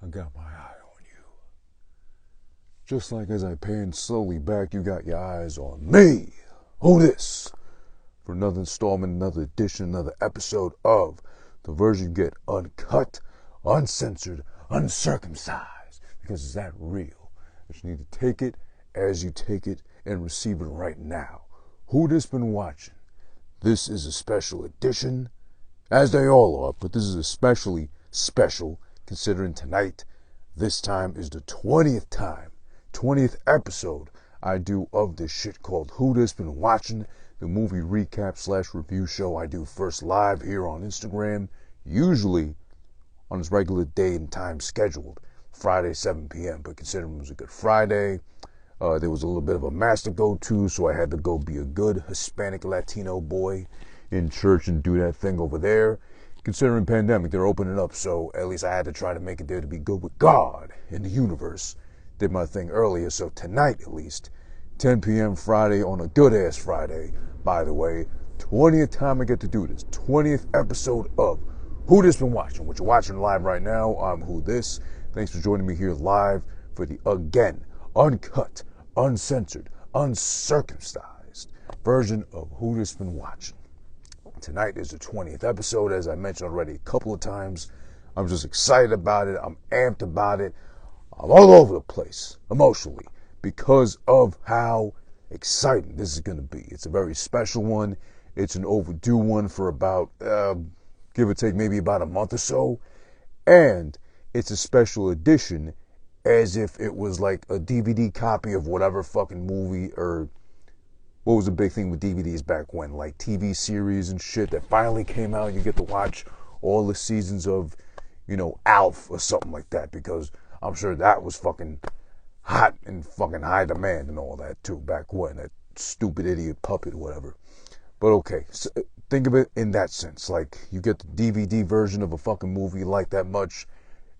I got my eye on you. Just like as I pan slowly back, you got your eyes on me. Who this? For another installment, another edition, another episode of the version you get uncut, uncensored, uncircumcised. Because it's that real. But you need to take it as you take it and receive it right now. Who this been watching? This is a special edition, as they all are, but this is especially special considering tonight, this time is the 20th episode I do of this shit called Who This Been Watching, the movie recap / review show I do first live here on Instagram, usually on its regular day and time scheduled, Friday 7 p.m. But considering it was a Good Friday, there was a little bit of a mass to go to, so I had to go be a good Hispanic Latino boy in church and do that thing over there. Considering pandemic, they're opening up, so at least I had to try to make it there to be good with God in the universe. Did my thing earlier, so tonight at least, 10 p.m. Friday on a good-ass Friday, by the way, 20th time I get to do this, 20th episode of Who This Been Watching, which you're watching live right now. I'm Who This. Thanks for joining me here live for the, again, uncut, uncensored, uncircumcised version of Who This Been Watching. Tonight is the 20th episode, as I mentioned already a couple of times. I'm just excited about it. I'm amped about it. I'm all over the place emotionally because of how exciting this is going to be. It's a very special one. It's an overdue one for about, give or take, maybe about a month or so. And it's a special edition as if it was like a DVD copy of whatever fucking movie or what was the big thing with DVDs back when? Like TV series and shit that finally came out. You get to watch all the seasons of, ALF or something like that. Because I'm sure that was fucking hot and fucking high demand and all that too back when. That stupid idiot puppet or whatever. But okay, so think of it in that sense. Like you get the DVD version of a fucking movie you like that much.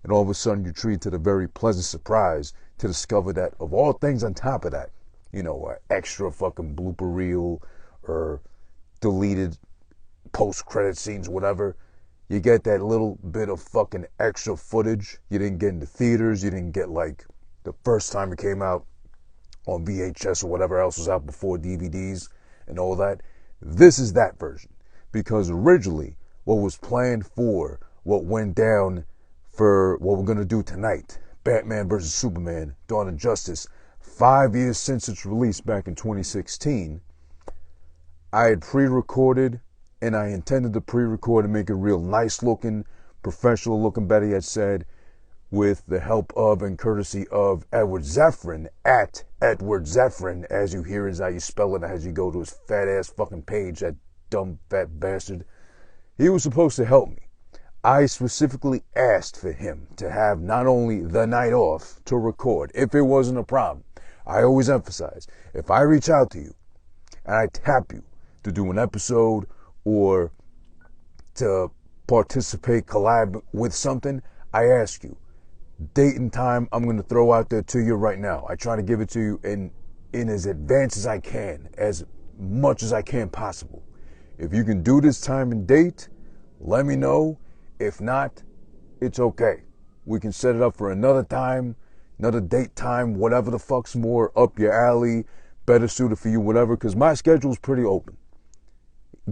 And all of a sudden you're treated to the very pleasant surprise to discover that of all things on top of that, extra fucking blooper reel or deleted post-credit scenes, whatever. You get that little bit of fucking extra footage you didn't get in the theaters. You didn't get like the first time it came out on VHS or whatever else was out before DVDs and all that. This is that version. Because originally what was planned for what went down for what we're going to do tonight, Batman vs. Superman, Dawn of Justice, 5 years since its release back in 2016, I had pre-recorded, and I intended to pre-record and make it real nice looking, professional looking, better yet said, with the help of and courtesy of Edward Zephyrin, at Edward Zephyrin, as you hear is how you spell it, as you go to his fat ass fucking page, that dumb fat bastard. He was supposed to help me. I specifically asked for him to have not only the night off to record, if it wasn't a problem. I always emphasize, if I reach out to you and I tap you to do an episode or to participate, collab with something, I ask you, date and time I'm going to throw out there to you right now. I try to give it to you in as advance as I can, as much as I can possible. If you can do this time and date, let me know. If not, it's okay. We can set it up for another time, another date time, whatever the fuck's more up your alley, better suited for you, whatever, because my schedule's pretty open.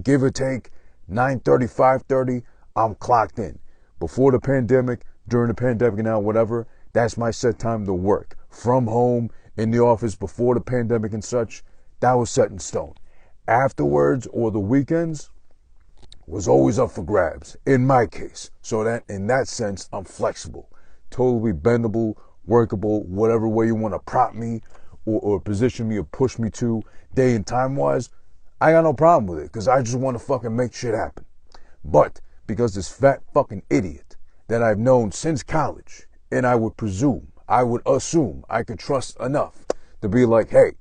Give or take, 9:30, 5:30, I'm clocked in. Before the pandemic, during the pandemic now, whatever, that's my set time to work. From home, in the office, before the pandemic and such, that was set in stone. Afterwards, or the weekends, was always up for grabs, in my case. So that, in that sense, I'm flexible. Totally bendable, workable, whatever way you want to prop me or position me or push me to, day and time-wise, I got no problem with it, because I just want to fucking make shit happen. But, because this fat fucking idiot that I've known since college, and I would assume I could trust enough to be like, hey,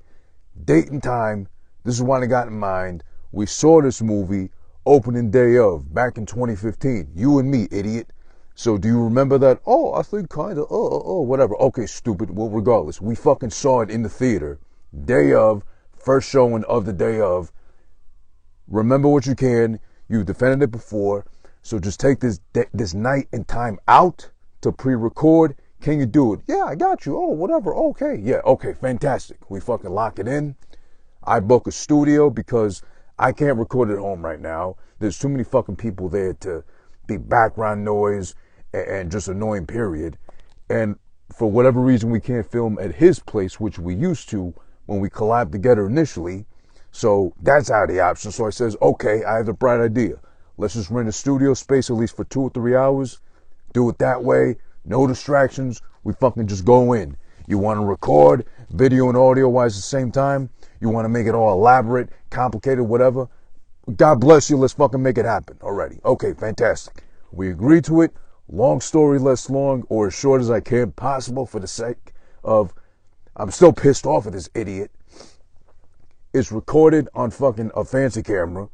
date and time, this is what I got in mind, we saw this movie, opening day of, back in 2015. You and me, idiot. So do you remember that? Oh, I think kind of, whatever. Okay, stupid. Well, regardless, we fucking saw it in the theater. Day of, first showing of the day of. Remember what you can. You defended it before. So just take this night and time out to pre-record. can you do it? Yeah, I got you. Oh, whatever. Okay. Yeah, okay, fantastic. We fucking lock it in. I book a studio because I can't record at home right now. There's too many fucking people there to be background noise and just annoying, period. And for whatever reason, we can't film at his place, which we used to when we collabed together initially. So that's out of the option. So I says, okay, I have a bright idea. Let's just rent a studio space at least for 2 or 3 hours. Do it that way. No distractions. We fucking just go in. You want to record video and audio wise at the same time? You want to make it all elaborate, complicated, whatever? God bless you. Let's fucking make it happen already. Okay, fantastic. We agree to it. Long story less long, or as short as I can possible, for the sake of I'm still pissed off at this idiot. It's recorded on fucking a fancy camera.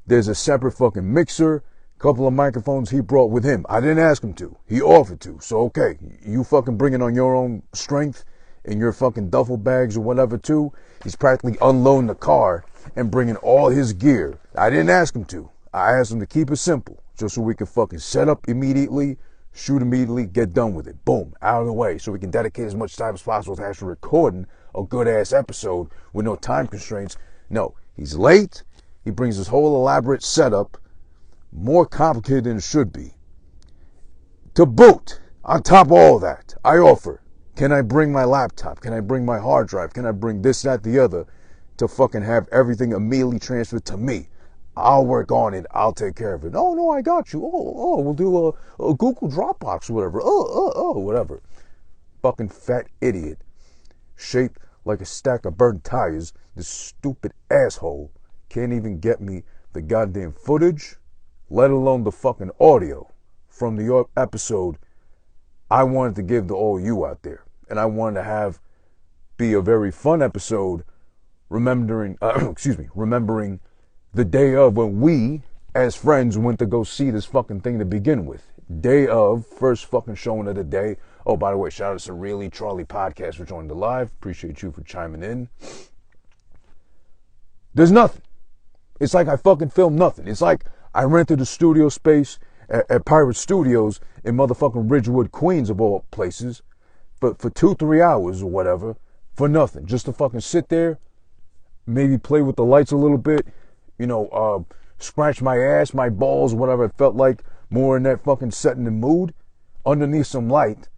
There's a separate fucking mixer, couple of microphones he brought with him. I didn't ask him to. He offered to. So, okay, you fucking bring it on your own strength in your fucking duffel bags or whatever too. He's practically unloading the car and bringing all his gear. I didn't ask him to. I asked him to keep it simple, just so we can fucking set up immediately, shoot immediately, get done with it. Boom, out of the way, so we can dedicate as much time as possible to actually recording a good-ass episode with no time constraints. No, he's late. He brings this whole elaborate setup, more complicated than it should be. To boot, on top of all that, I offer, can I bring my laptop? Can I bring my hard drive? Can I bring this, that, the other, to fucking have everything immediately transferred to me? I'll work on it. I'll take care of it. Oh, no, I got you. Oh, we'll do a Google Dropbox, whatever. Whatever. Fucking fat idiot. Shaped like a stack of burnt tires. This stupid asshole can't even get me the goddamn footage, let alone the fucking audio from the episode I wanted to give to all you out there. And I wanted to be a very fun episode, remembering the day of when we, as friends, went to go see this fucking thing to begin with. Day of, first fucking showing of the day. Oh, by the way, shout out to Really Charlie Podcast for joining the live. Appreciate you for chiming in. There's nothing. It's like I fucking filmed nothing. It's like I rented a studio space at Pirate Studios in motherfucking Ridgewood, Queens, of all places, but for 2-3 hours or whatever, for nothing. Just to fucking sit there, maybe play with the lights a little bit, scratch my ass, my balls, whatever it felt like, more in that fucking setting and mood, underneath some light,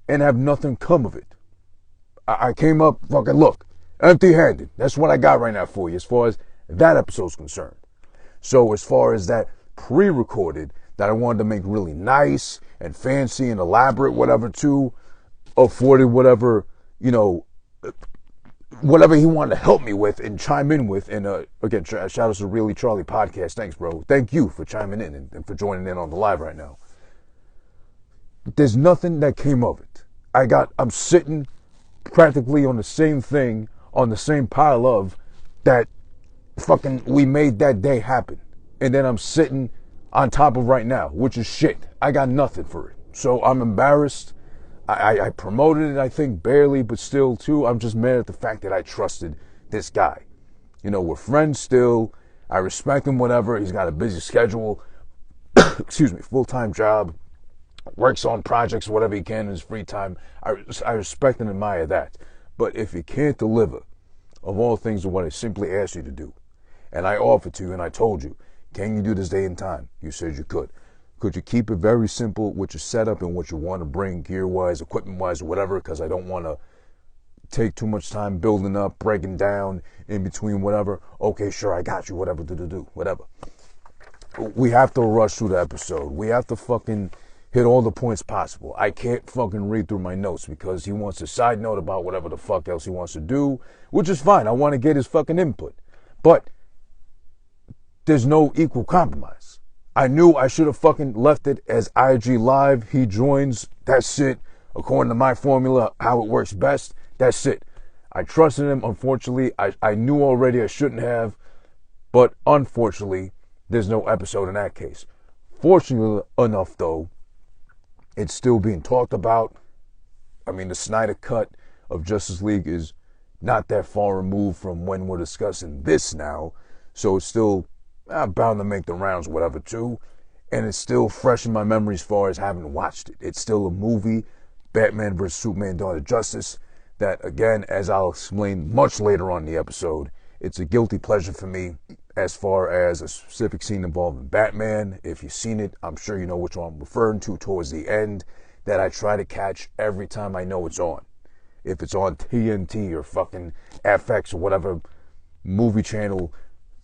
and have nothing come of it. I came up, fucking look, empty-handed. That's what I got right now for you, as far as that episode's concerned. So as far as that pre-recorded, that I wanted to make really nice and fancy and elaborate, whatever, too, afforded whatever, whatever he wanted to help me with and chime in with. And again, shout out to Really Charlie Podcast. Thanks, bro. Thank you for chiming in and for joining in on the live right now. But there's nothing that came of it. I'm sitting practically on the same thing, on the same pile of that fucking we made that day happen. And then I'm sitting on top of right now, which is shit. I got nothing for it. So I'm embarrassed. I promoted it, I think, barely, but still, too, I'm just mad at the fact that I trusted this guy. We're friends still. I respect him, whatever. He's got a busy schedule. Full-time job. Works on projects, whatever he can in his free time. I respect and admire that. But if you can't deliver, of all things, what I simply asked you to do, and I offered to you and I told you, can you do this day and time? You said you could. Could you keep it very simple with your setup and what you want to bring gear-wise, equipment-wise, or whatever? Because I don't want to take too much time building up, breaking down in between, whatever. Okay, sure, I got you, whatever, whatever. We have to rush through the episode. We have to fucking hit all the points possible. I can't fucking read through my notes because he wants a side note about whatever the fuck else he wants to do, which is fine. I want to get his fucking input. But there's no equal compromise. I knew I should have fucking left it as IG Live. He joins. That's it. According to my formula, how it works best. That's it. I trusted him. Unfortunately, I knew already I shouldn't have. But unfortunately, there's no episode in that case. Fortunately enough, though, it's still being talked about. I mean, the Snyder cut of Justice League is not that far removed from when we're discussing this now. So it's still bound to make the rounds, whatever, too. And it's still fresh in my memory as far as having watched it. It's still a movie Batman vs. Superman Dawn of Justice. That, again, as I'll explain much later on in the episode, it's a guilty pleasure for me as far as a specific scene involving Batman. If you've seen it, I'm sure you know which one I'm referring to towards the end, that I try to catch every time I know it's on. If it's on TNT or fucking FX or whatever movie channel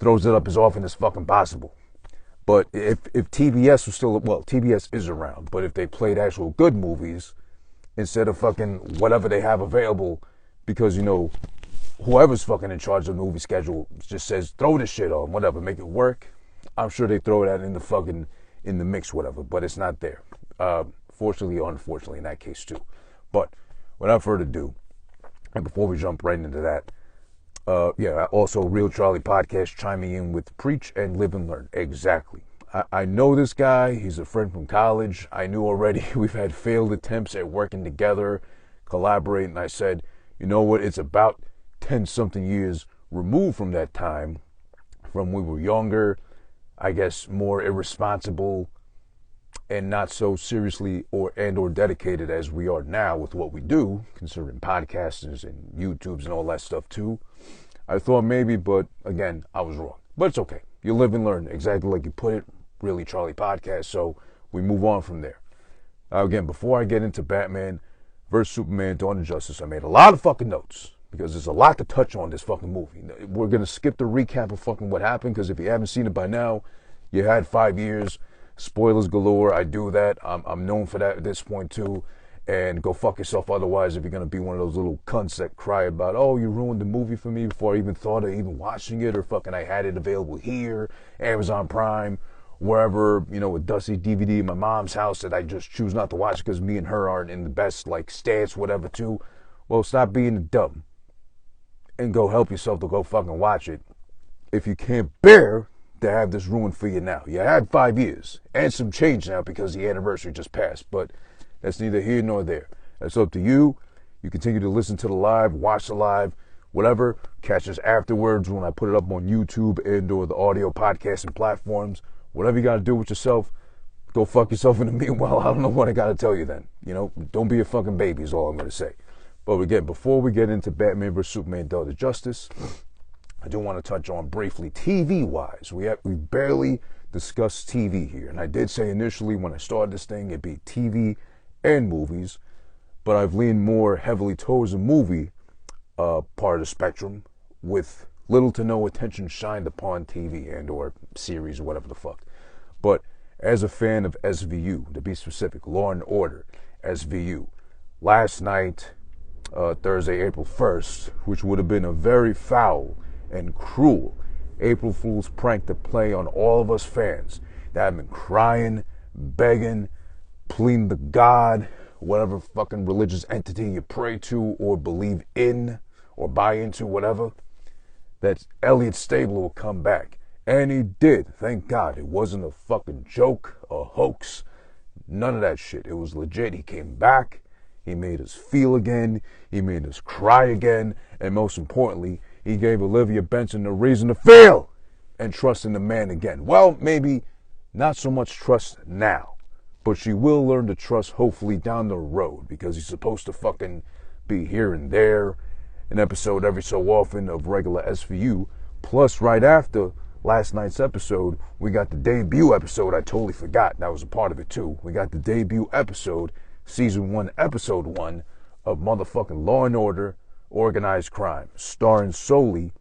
throws it up as often as fucking possible. But if TBS was still, well, TBS is around, but if they played actual good movies instead of fucking whatever they have available, because, you know, whoever's fucking in charge of the movie schedule just says, throw this shit on, whatever, make it work, I'm sure they throw that in the mix, whatever, but it's not there. Fortunately or unfortunately in that case too. But without further ado, and before we jump right into that, also Real Charlie Podcast chiming in with Preach and Live and Learn. Exactly. I know this guy. He's a friend from college. I knew already we've had failed attempts at working together, collaborating. I said, you know what? It's about 10-something years removed from that time, from when we were younger, I guess more irresponsible, and not so seriously or dedicated as we are now with what we do, considering podcasters and YouTubes and all that stuff too. I thought maybe, but again, I was wrong. But it's okay. You live and learn, exactly like you put it. Really Charlie Podcast. So we move on from there. Again, before I get into Batman vs. Superman Dawn of Justice, I made a lot of fucking notes because there's a lot to touch on this fucking movie. We're going to skip the recap of fucking what happened, because if you haven't seen it by now, you had 5 years. Spoilers galore. I do that. I'm known for that at this point too. And go fuck yourself otherwise if you're going to be one of those little cunts that cry about, oh, you ruined the movie for me before I even thought of even watching it, or fucking I had it available here, Amazon Prime, wherever, you know, a dusty DVD in my mom's house that I just choose not to watch because me and her aren't in the best, like, stance, whatever, too. Well, stop being dumb and go help yourself to go fucking watch it if you can't bear to have this ruined for you now. You had 5 years and some change now because the anniversary just passed, but that's neither here nor there. That's up to you. You continue to listen to the live, watch the live, whatever. Catch us afterwards when I put it up on YouTube and or the audio podcasting platforms. Whatever you got to do with yourself, go fuck yourself in the meanwhile. I don't know what I got to tell you then. You know, don't be a fucking baby is all I'm going to say. But again, before we get into Batman vs. Superman Dawn of Justice, I do want to touch on briefly TV-wise. We barely discussed TV here. And I did say initially when I started this thing, it'd be TV and movies. But I've leaned more heavily towards the movie part of the spectrum, with little to no attention shined upon TV and or series or whatever the fuck. But as a fan of SVU, to be specific, Law and Order, SVU, last night, Thursday, April 1st, which would have been a very foul and cruel April Fool's prank to play on all of us fans that have been crying, begging, pleading to God, whatever fucking religious entity you pray to or believe in or buy into, whatever, that Elliot Stabler will come back. And he did. Thank God. It wasn't a fucking joke, a hoax, none of that shit. It was legit. He came back. He made us feel again. He made us cry again. And most importantly, he gave Olivia Benson a reason to feel and trust in the man again. Well, maybe not so much trust now, but she will learn to trust hopefully down the road, because he's supposed to fucking be here and there, an episode every so often of regular SVU. Plus, right after last night's episode, we got the debut episode. I totally forgot. That was a part of it too. We got the debut episode, season 1, episode 1 of motherfucking Law and Order, Organized Crime, starring solely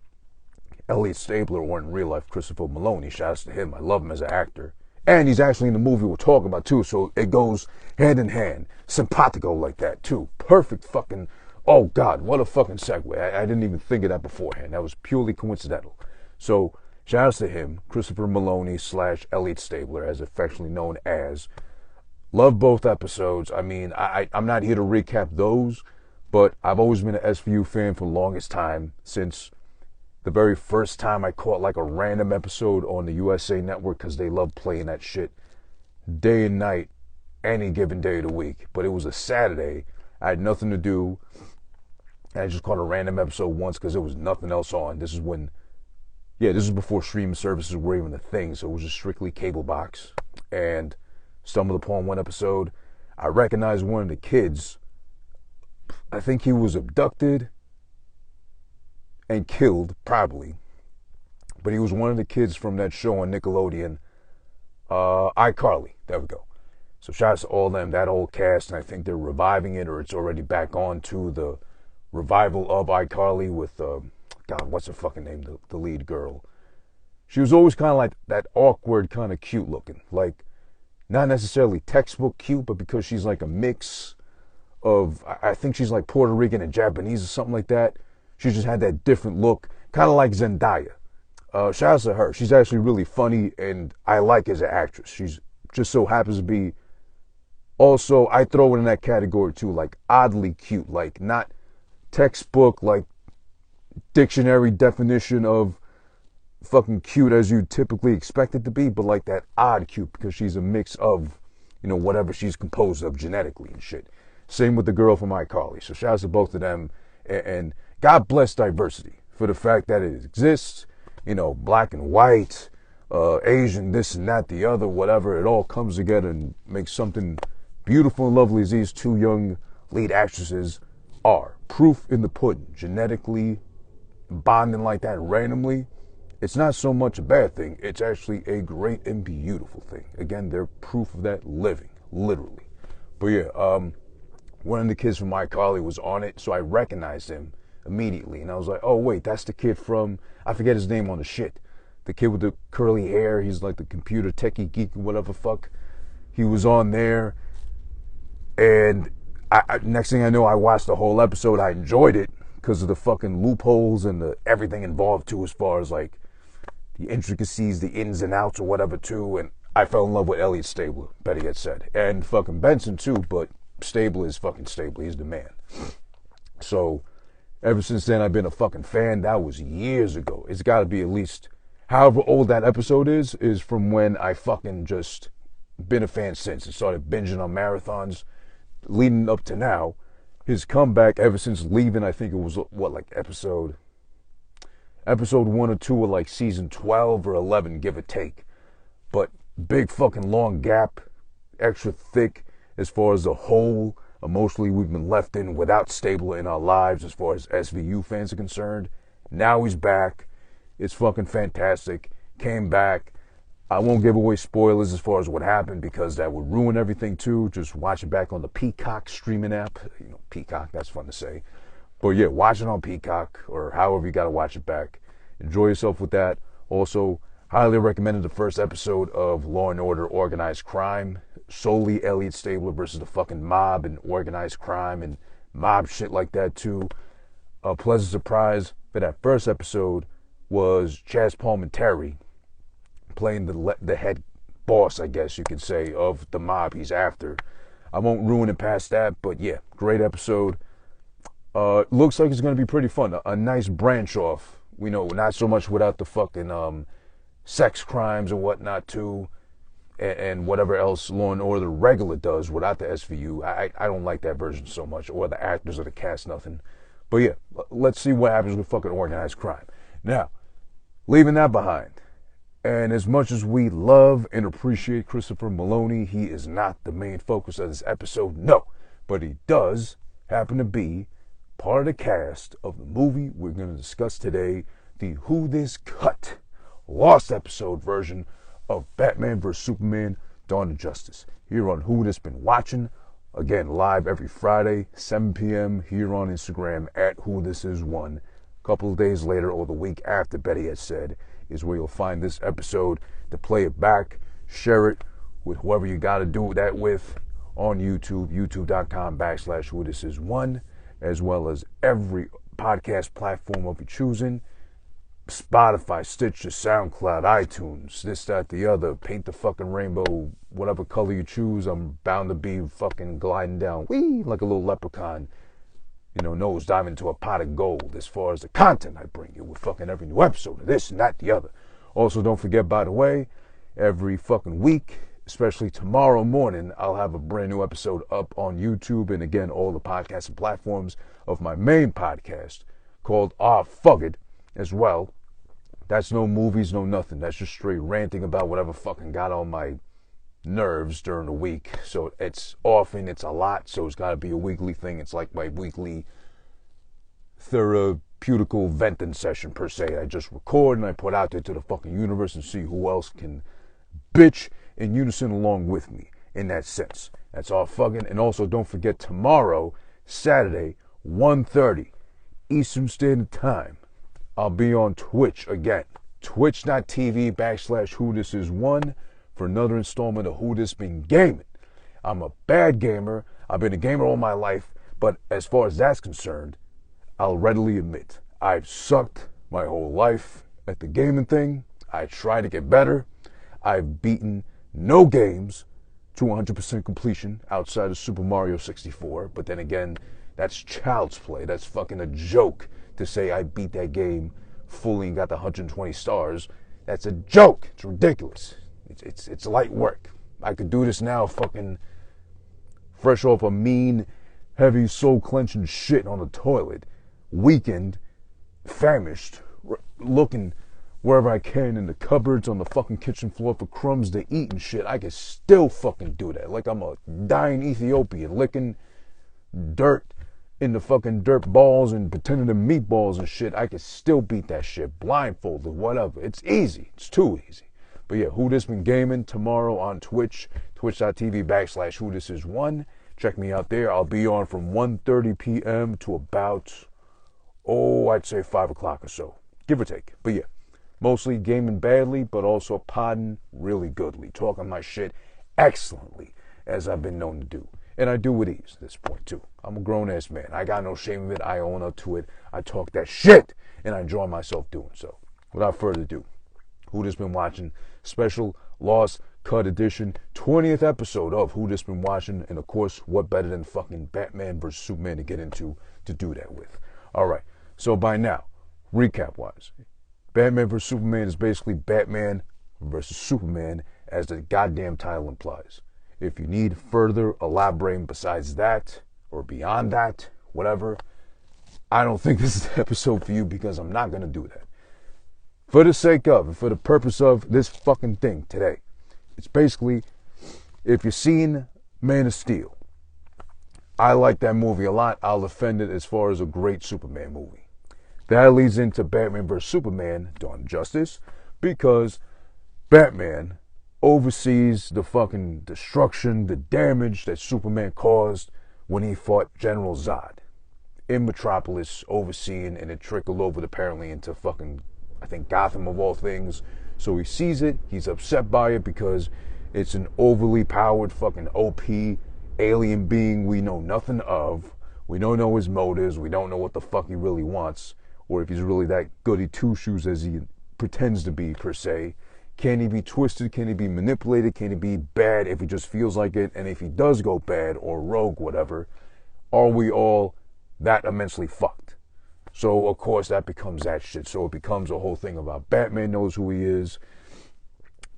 Elliot Stabler, or in real life Christopher Maloney. Shouts to him. I love him as an actor. And he's actually in the movie we'll talk about too, so it goes hand in hand. Simpatico like that too. Perfect fucking, oh God, what a fucking segue. I didn't even think of that beforehand. That was purely coincidental. So, shouts to him, Christopher Maloney / Elliot Stabler, as affectionately known as. Love both episodes. I mean, I'm not here to recap those, but I've always been an SVU fan for the longest time, since the very first time I caught like a random episode on the USA Network, because they love playing that shit day and night, any given day of the week. But it was a Saturday. I had nothing to do. And I just caught a random episode once because there was nothing else on. This is when, this is before streaming services were even a thing, so it was just strictly cable box. And stumbled upon one episode. I recognized one of the kids I think he was abducted and killed, probably. But he was one of the kids from that show on Nickelodeon, iCarly. There we go. So shout out to all them, that whole cast, and I think they're reviving it, or it's already back on to the revival of iCarly with, God, what's her fucking name, the lead girl. She was always kind of like that awkward, kind of cute looking. Like, not necessarily textbook cute, but because she's like a mix of, I think she's like Puerto Rican and Japanese or something like that. She just had that different look, kind of like Zendaya. Shout out to her. She's actually really funny, and I like as an actress. She's just so happens to be, also, I throw it in that category too, like oddly cute, like not textbook, like dictionary definition of fucking cute as you typically expect it to be, but like that odd cute because she's a mix of, you know, whatever she's composed of genetically and shit. Same with the girl from iCarly. So shout out to both of them, and God bless diversity for the fact that it exists. You know, black and white, Asian, this and that, the other, whatever. It all comes together and makes something beautiful and lovely as these two young lead actresses are. Proof in the pudding. Genetically bonding like that randomly, it's not so much a bad thing. It's actually a great and beautiful thing. Again, they're proof of that living, literally. But yeah, one of the kids from iCarly was on it, so I recognized him immediately. And I was like, oh, wait, that's the kid from, I forget his name on the shit. The kid with the curly hair, he's like the computer techie geek or whatever fuck. He was on there. And next thing I know, I watched the whole episode. I enjoyed it because of the fucking loopholes and the everything involved too, as far as like the intricacies, the ins and outs or whatever too. And I fell in love with Elliot Stabler, better yet said. And fucking Benson too, but Stabler is fucking Stabler. He's the man. So ever since then, I've been a fucking fan. That was years ago. It's got to be at least, however old that episode is from when I fucking just been a fan since and started binging on marathons leading up to now. His comeback ever since leaving, I think it was, what, like episode 1 or 2 of like season 12 or 11, give or take. But big fucking long gap, extra thick as far as the whole emotionally we've been left in without Stabler in our lives as far as SVU fans are concerned. Now he's back. It's fucking fantastic. Came back. I won't give away spoilers as far as what happened because that would ruin everything too. Just watch it back on the Peacock streaming app. You know, Peacock, that's fun to say. But yeah, watch it on Peacock or however you got to watch it back. Enjoy yourself with that. Also, highly recommended the first episode of Law and Order Organized Crime. Solely Elliot Stabler versus the fucking mob and organized crime and mob shit like that too. A pleasant surprise for that first episode was Chaz Palminteri playing the head boss, I guess you could say, of the mob he's after. I won't ruin it past that, but yeah, great episode. Looks like it's going to be pretty fun. A nice branch off. We know, not so much without the fucking sex crimes and whatnot too, and whatever else Law and Order regular does without the SVU. I don't like that version so much, or the actors or the cast, nothing. But yeah, let's see what happens with fucking organized crime. Now, leaving that behind. And as much as we love and appreciate Christopher Maloney, he is not the main focus of this episode, no. But he does happen to be part of the cast of the movie we're going to discuss today, the whodissis lost episode version of Batman vs. Superman, Dawn of Justice. Here on Who This Been Watching, again, live every Friday, 7 p.m. here on Instagram at whodissis1. A couple of days later, or the week after, Betty has said, is where you'll find this episode to play it back, share it with whoever you got to do that with on YouTube, youtube.com/whodissis1, as well as every podcast platform of your choosing, Spotify, Stitcher, SoundCloud, iTunes, this, that, the other, paint the fucking rainbow, whatever color you choose. I'm bound to be fucking gliding down, whee, like a little leprechaun, you know, nose diving into a pot of gold as far as the content I bring you with fucking every new episode of this and that, the other. Also, don't forget, by the way, every fucking week, especially tomorrow morning, I'll have a brand new episode up on YouTube and again, all the podcasting platforms of my main podcast called AhhFuGGiT as well. That's no movies, no nothing. That's just straight ranting about whatever fucking got on my nerves during the week. So it's often, it's a lot. So it's got to be a weekly thing. It's like my weekly therapeutical venting session per se. I just record and I put out there to the fucking universe and see who else can bitch in unison along with me in that sense. That's all fucking. And also don't forget tomorrow, Saturday, 1:30 Eastern Standard Time, I'll be on Twitch again. Twitch.tv/whodissis1 for another installment of Who This Been Gaming. I'm a bad gamer. I've been a gamer all my life, but as far as that's concerned, I'll readily admit I've sucked my whole life at the gaming thing. I try to get better. I've beaten no games to 100% completion outside of Super Mario 64, but then again, that's child's play. That's fucking a joke to say I beat that game fully and got the 120 stars. That's a joke. It's ridiculous. It's light work. I could do this now fucking fresh off a mean, heavy, soul-clenching shit on the toilet, weakened, famished, looking wherever I can in the cupboards, on the fucking kitchen floor for crumbs to eat and shit. I could still fucking do that. Like I'm a dying Ethiopian licking dirt in the fucking dirt balls and pretending to meatballs and shit. I could still beat that shit blindfolded, whatever. It's easy. It's too easy. But yeah, Who This Been Gaming tomorrow on Twitch, twitch.tv/whodissis1. Check me out there. I'll be on from 1:30 p.m. to about, I'd say 5 o'clock or so, give or take. But yeah, mostly gaming badly, but also podding really goodly, talking my shit excellently, as I've been known to do. And I do with ease at this point, too. I'm a grown-ass man. I got no shame of it. I own up to it. I talk that shit, and I enjoy myself doing so. Without further ado, Who This Been Watching? Special Lost Cut Edition, 20th episode of Who This Been Watching. And, of course, what better than fucking Batman vs. Superman to get into to do that with? All right. So, by now, recap-wise, Batman vs. Superman is basically Batman versus Superman, as the goddamn title implies. If you need further elaborating besides that, or beyond that, whatever, I don't think this is the episode for you, because I'm not going to do that. For the sake of, and for the purpose of this fucking thing today, it's basically, if you've seen Man of Steel, I like that movie a lot. I'll defend it as far as a great Superman movie. That leads into Batman vs. Superman, Dawn of Justice, because Batman oversees the fucking destruction, the damage that Superman caused when he fought General Zod in Metropolis, overseeing, and it trickled over apparently into fucking, I think, Gotham of all things. So he sees it, he's upset by it because it's an overly powered fucking OP alien being we know nothing of. We don't know his motives, we don't know what the fuck he really wants, or if he's really that goody two-shoes as he pretends to be, per se. Can he be twisted? Can he be manipulated? Can he be bad if he just feels like it? And if he does go bad or rogue, whatever, are we all that immensely fucked? So, of course, that becomes that shit. So it becomes a whole thing about Batman knows who he is,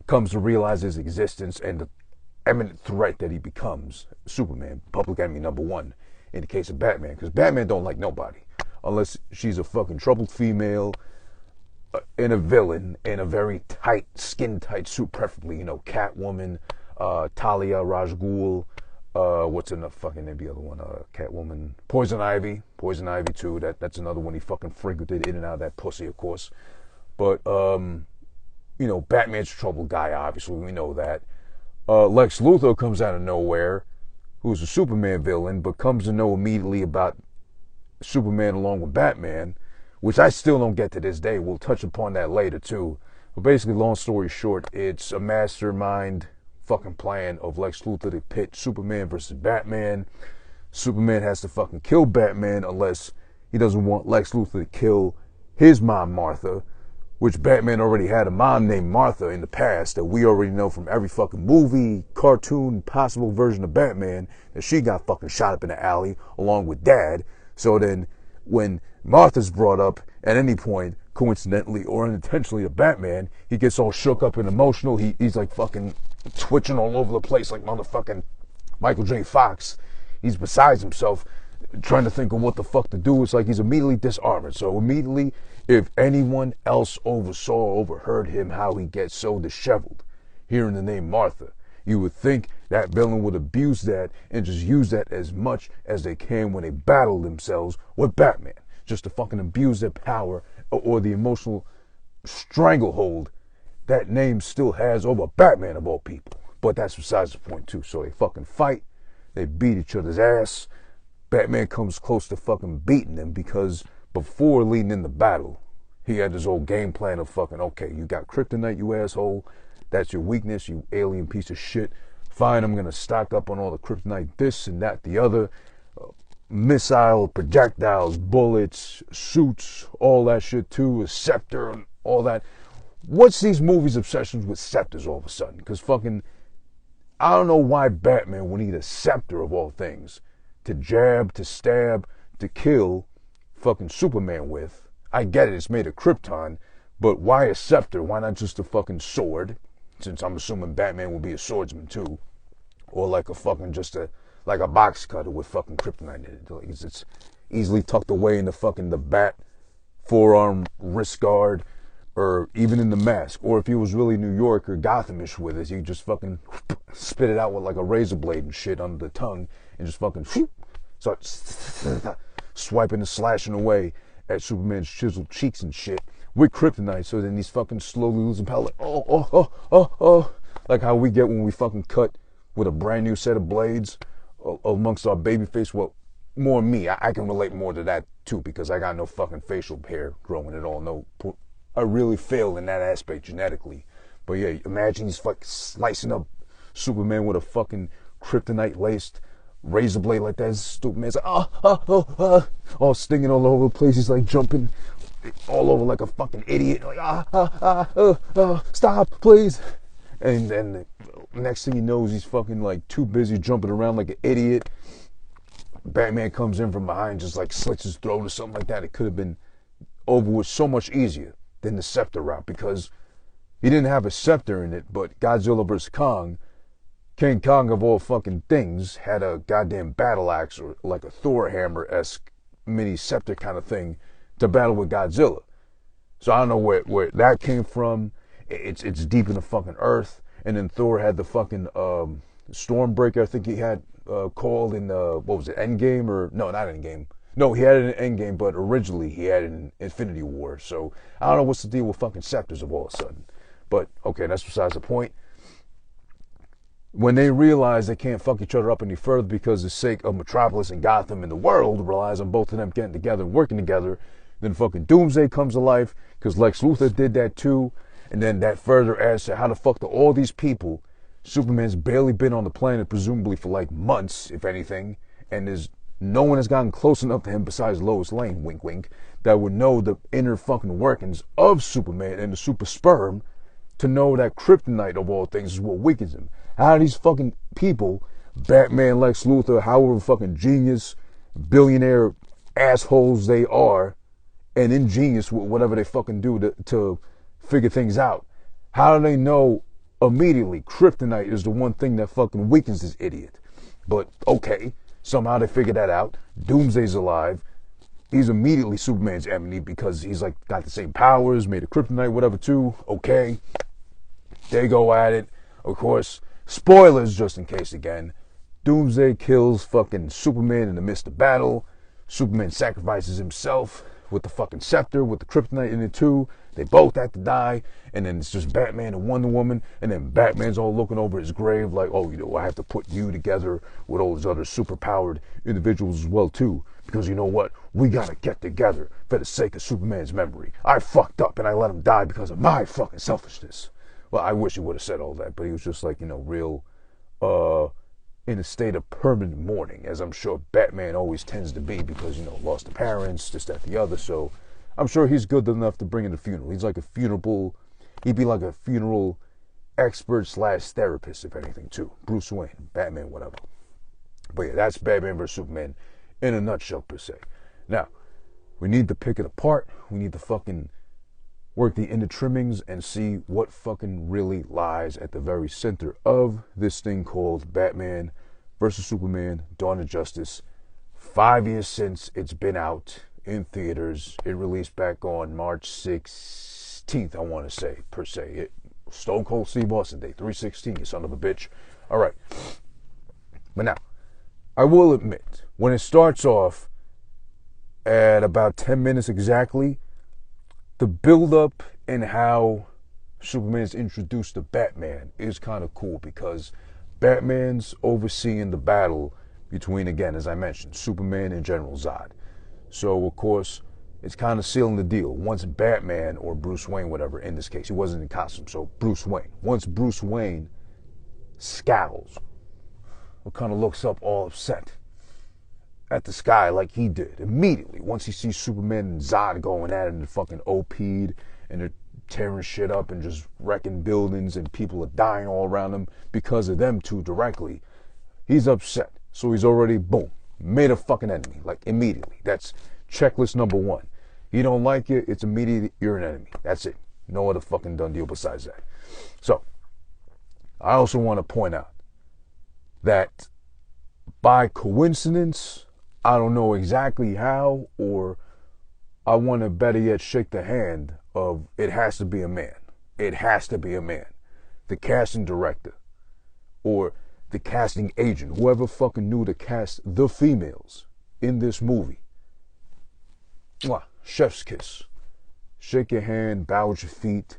comes to realize his existence, and the imminent threat that he becomes, Superman, public enemy number one, in the case of Batman. Because Batman don't like nobody, unless she's a fucking troubled female, and a villain in a very tight, skin-tight suit, preferably, Catwoman, Talia Rajgul, what's in the fucking name, the other one, Catwoman, Poison Ivy too, that's another one he fucking frequented in and out of that pussy, of course. But, Batman's a troubled guy, obviously, we know that. Lex Luthor comes out of nowhere, who's a Superman villain, but comes to know immediately about Superman along with Batman, which I still don't get to this day. We'll touch upon that later, too. But basically, long story short, it's a mastermind fucking plan of Lex Luthor to pit Superman versus Batman. Superman has to fucking kill Batman unless he doesn't want Lex Luthor to kill his mom, Martha, which Batman already had a mom named Martha in the past that we already know from every fucking movie, cartoon, possible version of Batman, that she got fucking shot up in the alley along with Dad. So then when Martha's brought up at any point, coincidentally or unintentionally, to Batman, he gets all shook up and emotional. He's like fucking twitching all over the place like motherfucking Michael J. Fox. He's besides himself, trying to think of what the fuck to do. It's like he's immediately disarmored. So immediately, if anyone else oversaw or overheard him, how he gets so disheveled, hearing the name Martha, You would think that villain would abuse that and just use that as much as they can when they battle themselves with Batman. Just to fucking abuse their power or the emotional stranglehold that name still has over Batman of all people. But that's besides the point too. So they fucking fight. They beat each other's ass. Batman comes close to fucking beating them because before leading in the battle, he had his old game plan of fucking, okay, you got kryptonite, you asshole. That's your weakness, you alien piece of shit. Fine, I'm going to stock up on all the kryptonite, this and that, the other. Missile, projectiles, bullets, suits, all that shit too. A scepter and all that. What's these movies' obsessions with scepters all of a sudden? Because fucking, I don't know why Batman would need a scepter of all things to jab, to stab, to kill fucking Superman with. I get it, it's made of Krypton, but why a scepter? Why not just a fucking sword? Since I'm assuming Batman will be a swordsman too. Or like a fucking like a box cutter with fucking kryptonite in it. Like it's easily tucked away in the bat forearm wrist guard, or even in the mask. Or if he was really New York or Gothamish with it, he could just fucking spit it out with like a razor blade and shit under the tongue and just fucking start swiping and slashing away at Superman's chiseled cheeks and shit with kryptonite. So then he's fucking slowly losing power, like oh, like how we get when we fucking cut with a brand new set of blades amongst our baby face. Well, more me, I can relate more to that too, because I got no fucking facial hair growing at all. No, I really failed in that aspect genetically. But yeah, imagine he's fucking slicing up Superman with a fucking kryptonite laced razor blade like that. Stupid man's like all stinging all over the place. He's like jumping all over like a fucking idiot. Like stop, please. And then next thing he knows, he's fucking like too busy jumping around like an idiot. Batman comes in from behind, just like slits his throat or something like that. It could have been over with so much easier than the scepter route, because he didn't have a scepter in it, but Godzilla vs. Kong, King Kong of all fucking things, had a goddamn battle axe or like a Thor hammer-esque mini scepter kind of thing to battle with Godzilla. So I don't know where that came from. It's deep in the fucking earth. And then Thor had the fucking Stormbreaker, I think he had called in the, what was it, Endgame? Or no, not Endgame. No, he had it in Endgame, but originally he had it in Infinity War. So I don't know what's the deal with fucking scepters of all of a sudden. But okay, that's besides the point. When they realize they can't fuck each other up any further because the sake of Metropolis and Gotham and the world relies on both of them getting together and working together, then fucking Doomsday comes to life, because Lex Luthor did that too. And then that further adds to how the fuck do all these people, Superman's barely been on the planet presumably for like months, if anything, and there's no one has gotten close enough to him besides Lois Lane, wink wink, that would know the inner fucking workings of Superman and the super sperm to know that kryptonite of all things is what weakens him. How do these fucking people, Batman, Lex Luthor, however fucking genius, billionaire assholes they are, and ingenious with whatever they fucking do to figure things out, how do they know immediately kryptonite is the one thing that fucking weakens this idiot? But okay, somehow they figure that out. Doomsday's alive. He's immediately Superman's enemy because he's like got the same powers, made of kryptonite, whatever too. Okay, they go at it. Of course, spoilers just in case again. Doomsday kills fucking Superman in the midst of battle. Superman sacrifices himself with the fucking scepter, with the kryptonite in it too. They both have to die, and then it's just Batman and Wonder Woman, and then Batman's all looking over his grave like, oh, you know, I have to put you together with all these other superpowered individuals as well too, because you know what? We gotta get together for the sake of Superman's memory. I fucked up and I let him die because of my fucking selfishness. Well, I wish he would have said all that, but he was just like, you know, real, in a state of permanent mourning, as I'm sure Batman always tends to be because, you know, lost the parents, this, that, the other. So I'm sure he's good enough to bring in a funeral. He's like he'd be like a funeral expert / therapist, if anything, too. Bruce Wayne, Batman, whatever. But yeah, that's Batman vs. Superman in a nutshell, per se. Now, we need to pick it apart. We need to fucking work the inner trimmings and see what fucking really lies at the very center of this thing called Batman vs. Superman, Dawn of Justice. 5 years since it's been out in theaters. It released back on March 16th, I want to say, per se. Stone Cold Steve Austin Day, 3/16, you son of a bitch. All right. But now, I will admit, when it starts off at about 10 minutes exactly, the build-up and how Superman is introduced to Batman is kind of cool because Batman's overseeing the battle between, again, as I mentioned, Superman and General Zod. So, of course, it's kind of sealing the deal. Once Batman, or Bruce Wayne, whatever, in this case, he wasn't in costume, so Bruce Wayne. Once Bruce Wayne scowls, or kind of looks up all upset at the sky like he did immediately, once he sees Superman and Zod going at it and fucking OP'd, and they're tearing shit up and just wrecking buildings and people are dying all around him because of them two directly, he's upset. So he's already, boom, made a fucking enemy, like immediately. That's checklist number one. You don't like it, it's immediate, you're an enemy. That's it. No other fucking done deal besides that. So, I also want to point out that by coincidence, I don't know exactly how, or I want to better yet shake the hand of it has to be a man. It has to be a man. The casting director, or the casting agent, whoever fucking knew to cast the females in this movie. Mwah, chef's kiss. Shake your hand, bow at your feet,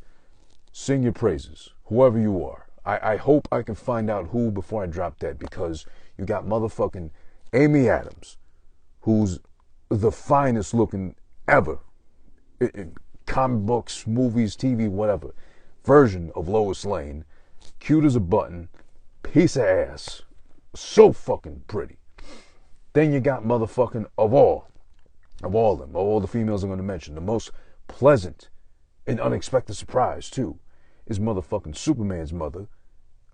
sing your praises, whoever you are. I hope I can find out who before I drop that, because you got motherfucking Amy Adams, who's the finest looking ever in comic books, movies, TV, whatever, version of Lois Lane, cute as a button, piece of ass, so fucking pretty. Then you got motherfucking of all the females I'm going to mention, the most pleasant and unexpected surprise too is motherfucking Superman's mother,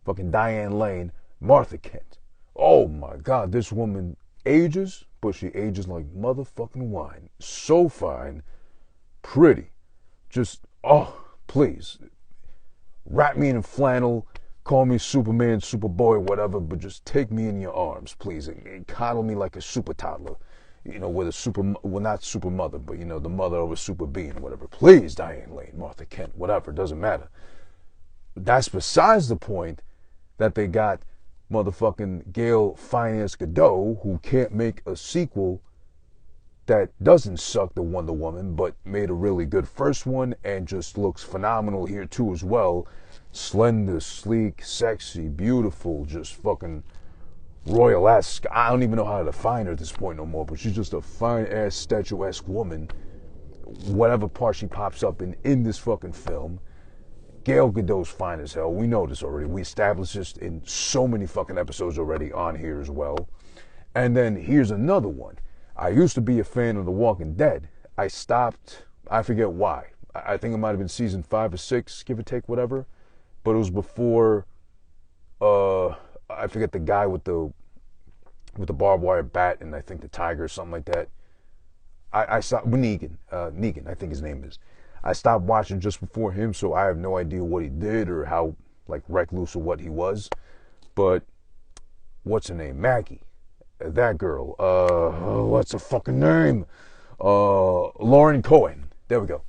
fucking Diane Lane, Martha Kent. Oh my God, this woman ages, but she ages like motherfucking wine. So fine, pretty, just, oh, please, wrap me in flannel, call me Superman, Superboy, whatever, but just take me in your arms, please, and coddle me like a super toddler, you know, with a super, well, not super mother, but, you know, the mother of a super being, whatever. Please, Diane Lane, Martha Kent, whatever, doesn't matter. That's besides the point that they got motherfucking Gail Finance Godot, who can't make a sequel that doesn't suck the Wonder Woman, but made a really good first one and just looks phenomenal here too as well. Slender, sleek, sexy, beautiful, just fucking royal-esque. I don't even know how to define her at this point no more, but she's just a fine-ass, statuesque woman. Whatever part she pops up in this fucking film. Gail Godot's fine as hell. We know this already. We established this in so many fucking episodes already on here as well. And then here's another one. I used to be a fan of The Walking Dead. I stopped, I forget why. I think it might have been season 5 or 6, give or take, whatever. But it was before, I forget the guy with the barbed wire bat and I think the tiger or something like that. I stopped, Negan, I think his name is. I stopped watching just before him, so I have no idea what he did or how, like, recluse or what he was. But, what's her name? Maggie. That girl. What's her fucking name? Lauren Cohen. There we go.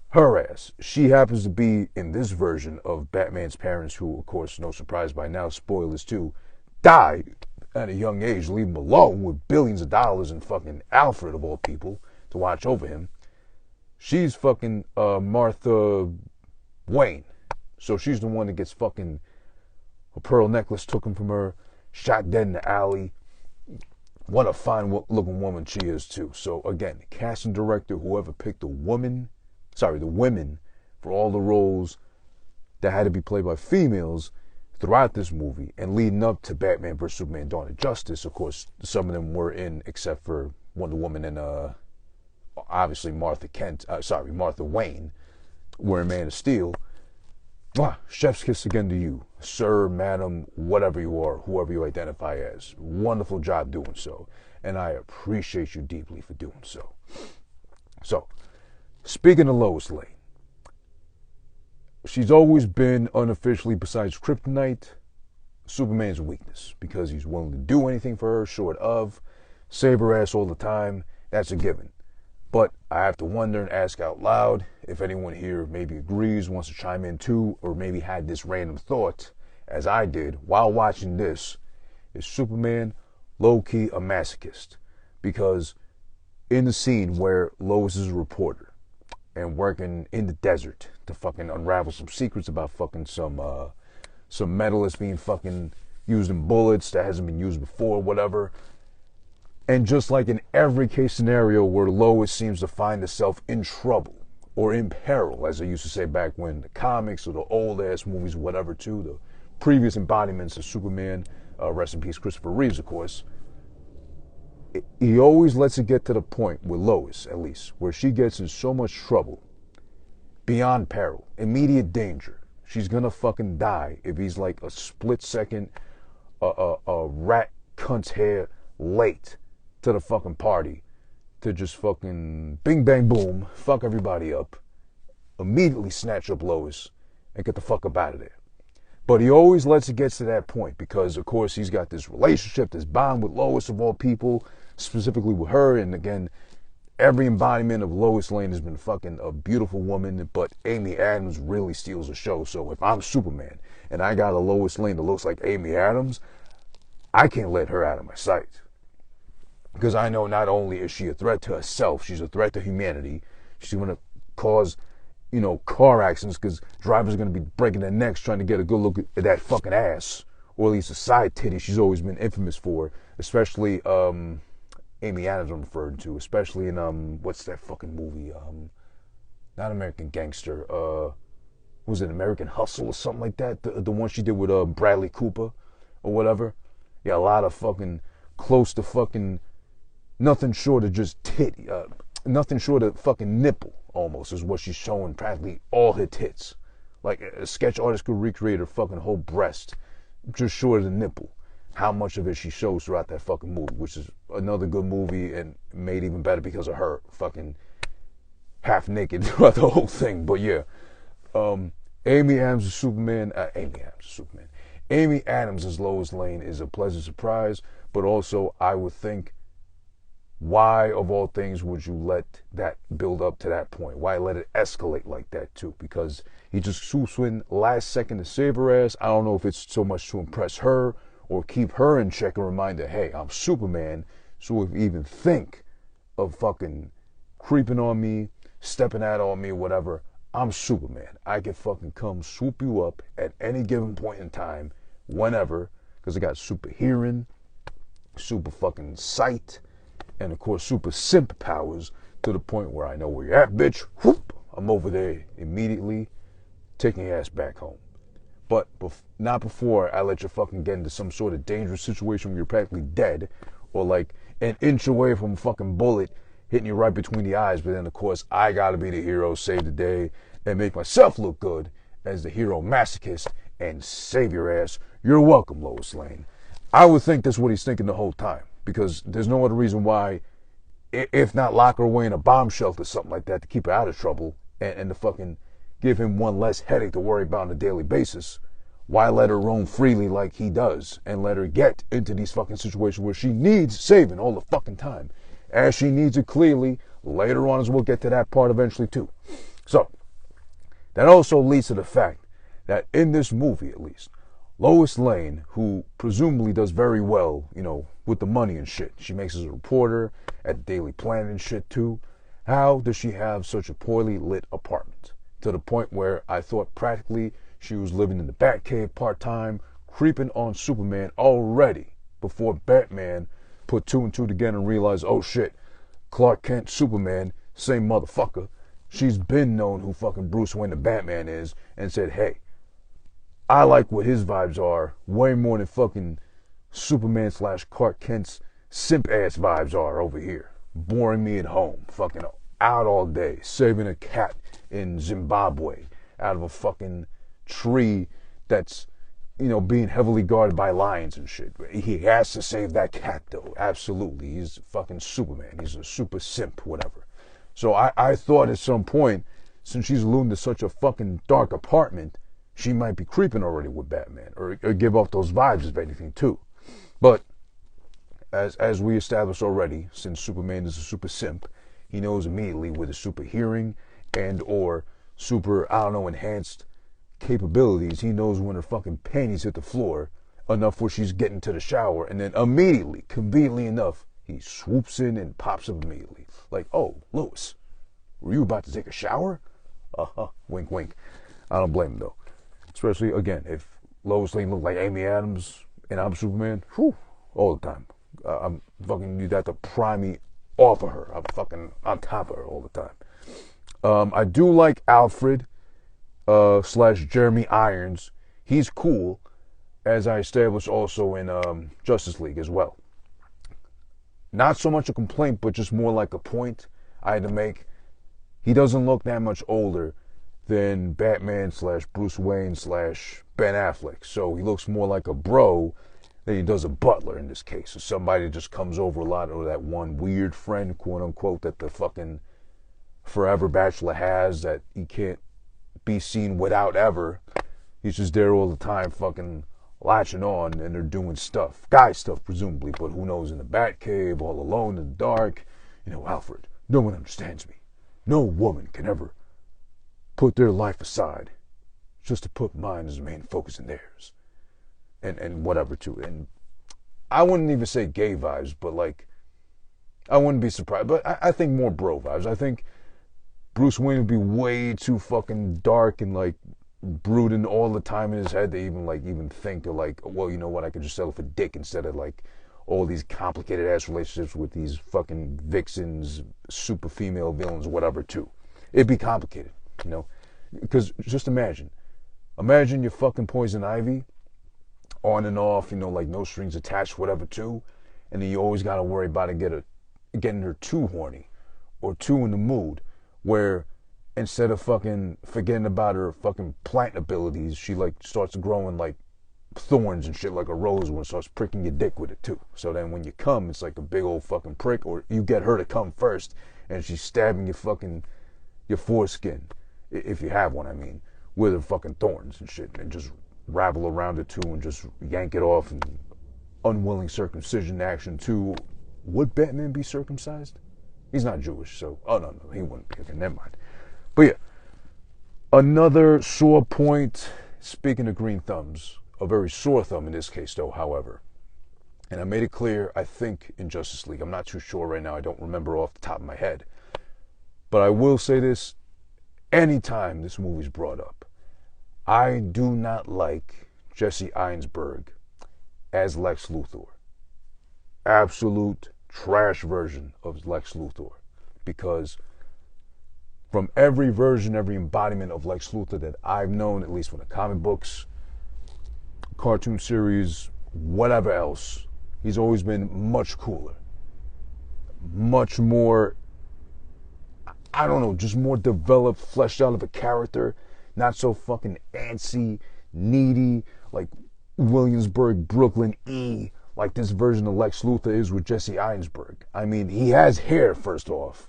Her ass. She happens to be in this version of Batman's parents, who, of course, no surprise by now, spoilers too, died at a young age, leave him alone with billions of dollars and fucking Alfred, of all people, to watch over him. She's fucking Martha Wayne. So she's the one that gets fucking a pearl necklace taken from her, shot dead in the alley. What a fine looking woman she is too. So again, casting director, whoever picked the women for all the roles that had to be played by females throughout this movie and leading up to Batman vs. Superman Dawn of Justice. Of course, some of them were in, except for Wonder Woman and obviously Martha Wayne, were in Man of Steel. Chef's kiss again to you, sir, madam, whatever you are, whoever you identify as. Wonderful job doing so, and I appreciate you deeply for doing so. So, speaking of Lois Lane, she's always been unofficially, besides kryptonite, Superman's weakness, because he's willing to do anything for her, short of save her ass all the time. That's a given. But I have to wonder and ask out loud if anyone here maybe agrees, wants to chime in too, or maybe had this random thought as I did while watching this, is Superman low-key a masochist? Because in the scene where Lois is a reporter and working in the desert to fucking unravel some secrets about fucking some metal that's being fucking used in bullets that hasn't been used before, whatever. And just like in every case scenario where Lois seems to find herself in trouble or in peril, as they used to say back when, the comics or the old ass movies, whatever, too, the previous embodiments of Superman, rest in peace Christopher Reeves, of course, he always lets it get to the point, with Lois at least, where she gets in so much trouble, beyond peril, immediate danger. She's gonna fucking die if he's like a split second, a rat cunt's hair late to the fucking party to just fucking bing bang boom, fuck everybody up, immediately snatch up Lois and get the fuck up out of there. But he always lets it get to that point because, of course, he's got this relationship, this bond with Lois of all people, specifically with her. And again, every embodiment of Lois Lane has been fucking a beautiful woman, but Amy Adams really steals the show. So if I'm Superman and I got a Lois Lane that looks like Amy Adams, I can't let her out of my sight. Because I know not only is she a threat to herself, she's a threat to humanity. She's going to cause, car accidents because drivers are going to be breaking their necks trying to get a good look at that fucking ass, or at least a side titty she's always been infamous for, especially Amy Adams I'm referring to, especially in, what's that fucking movie? Not American Gangster. Was it American Hustle or something like that? The one she did with Bradley Cooper or whatever. Yeah, a lot of fucking close to fucking nothing short of just titty, nothing short of fucking nipple almost is what she's showing practically all her tits. Like a sketch artist could recreate her fucking whole breast just short of the nipple. How much of it she shows throughout that fucking movie, which is another good movie and made even better because of her fucking half naked throughout the whole thing. But yeah, Amy Adams as Superman, Amy Adams as Lois Lane is a pleasant surprise, but also I would think, why of all things would you let that build up to that point? Why let it escalate like that too? Because he just swoops in last second to save her ass. I don't know if it's so much to impress her or keep her in check and remind her, hey, I'm Superman, so if you even think of fucking creeping on me, stepping out on me, whatever, I'm Superman. I can fucking come swoop you up at any given point in time, whenever, because I got super hearing, super fucking sight, and of course super simp powers to the point where I know where you're at, bitch. Whoop, I'm over there immediately, taking your ass back home. But not before I let you fucking get into some sort of dangerous situation where you're practically dead, or like an inch away from a fucking bullet hitting you right between the eyes. But then, of course, I gotta be the hero, save the day, and make myself look good as the hero masochist and save your ass. You're welcome, Lois Lane. I would think that's what he's thinking the whole time, because there's no other reason why, if not lock her away in a bomb shelter or something like that to keep her out of trouble and to fucking give him one less headache to worry about on a daily basis. Why let her roam freely like he does and let her get into these fucking situations where she needs saving all the fucking time, as she needs it clearly later on, as we'll get to that part eventually too. So that also leads to the fact that in this movie, at least, Lois Lane, who presumably does very well, with the money and shit, she makes as a reporter at the Daily Planet and shit too. How does she have such a poorly lit apartment? To the point where I thought practically she was living in the Batcave part-time, creeping on Superman already before Batman put two and two together and realized, oh shit, Clark Kent, Superman, same motherfucker. She's been known who fucking Bruce Wayne the Batman is, and said, hey, I like what his vibes are way more than fucking Superman / Clark Kent's simp ass vibes are over here. Boring me at home, fucking out all day, saving a cat in Zimbabwe out of a fucking tree that's, being heavily guarded by lions and shit. He has to save that cat though, absolutely. He's fucking Superman. He's a super simp, whatever. So I thought at some point, since she's alluding to such a fucking dark apartment, she might be creeping already with Batman, or give off those vibes if anything too. But as we established already, since Superman is a super simp, he knows immediately with a super hearing and or super, enhanced capabilities, he knows when her fucking panties hit the floor enough where she's getting to the shower, and then immediately, conveniently enough, he swoops in and pops up immediately. Like, oh, Lois, were you about to take a shower? Wink, wink. I don't blame him, though. Especially, again, if Lois Lane looked like Amy Adams and I'm Superman, whew, all the time. I'm fucking, you'd have to pry me off of her. I'm fucking on top of her all the time. I do like Alfred / Jeremy Irons. He's cool, as I established also in Justice League as well. Not so much a complaint, but just more like a point I had to make. He doesn't look that much older than Batman / Bruce Wayne / Ben Affleck. So he looks more like a bro than he does a butler in this case. So somebody that just comes over a lot, or that one weird friend, quote unquote, that the fucking forever bachelor has that he can't be seen without ever. He's just there all the time fucking latching on, and they're doing stuff. Guy stuff, presumably, but who knows, in the Batcave, all alone in the dark. You know, Alfred, no one understands me. No woman can ever put their life aside just to put mine as the main focus in theirs. And whatever, too. And I wouldn't even say gay vibes, but, like, I wouldn't be surprised. But I think more bro vibes. I think Bruce Wayne would be way too fucking dark and, like, brooding all the time in his head to even think of, like, well, you know what, I could just settle for dick instead of, like, all these complicated ass relationships with these fucking vixens, super female villains, whatever, too. It'd be complicated, you know? Because just imagine you're fucking Poison Ivy, on and off, you know, like no strings attached, whatever, too, and then you always gotta worry about getting her too horny or too in the mood, where instead of fucking forgetting about her fucking plant abilities, she like starts growing like thorns and shit like a rosewood and starts pricking your dick with it too. So then when you come, it's like a big old fucking prick, or you get her to come first and she's stabbing your foreskin, if you have one, I mean, with her fucking thorns and shit, and just ravel around it too and just yank it off, and unwilling circumcision action too. Would Batman be circumcised? He's not Jewish, so, oh no, he wouldn't be. Okay, never mind. But yeah, another sore point, speaking of green thumbs, a very sore thumb in this case though, however, and I made it clear, I think, in Justice League. I'm not too sure right now, I don't remember off the top of my head. But I will say this, anytime this movie's brought up, I do not like Jesse Einsberg as Lex Luthor. Absolute trash version of Lex Luthor. Because from every version, every embodiment of Lex Luthor that I've known, at least from the comic books, cartoon series, whatever else, he's always been much cooler. Much more, I don't know, just more developed, fleshed out of a character. Not so fucking antsy, needy, like Williamsburg, Brooklyn E, like this version of Lex Luthor is with Jesse Einsberg. I mean, he has hair, first off.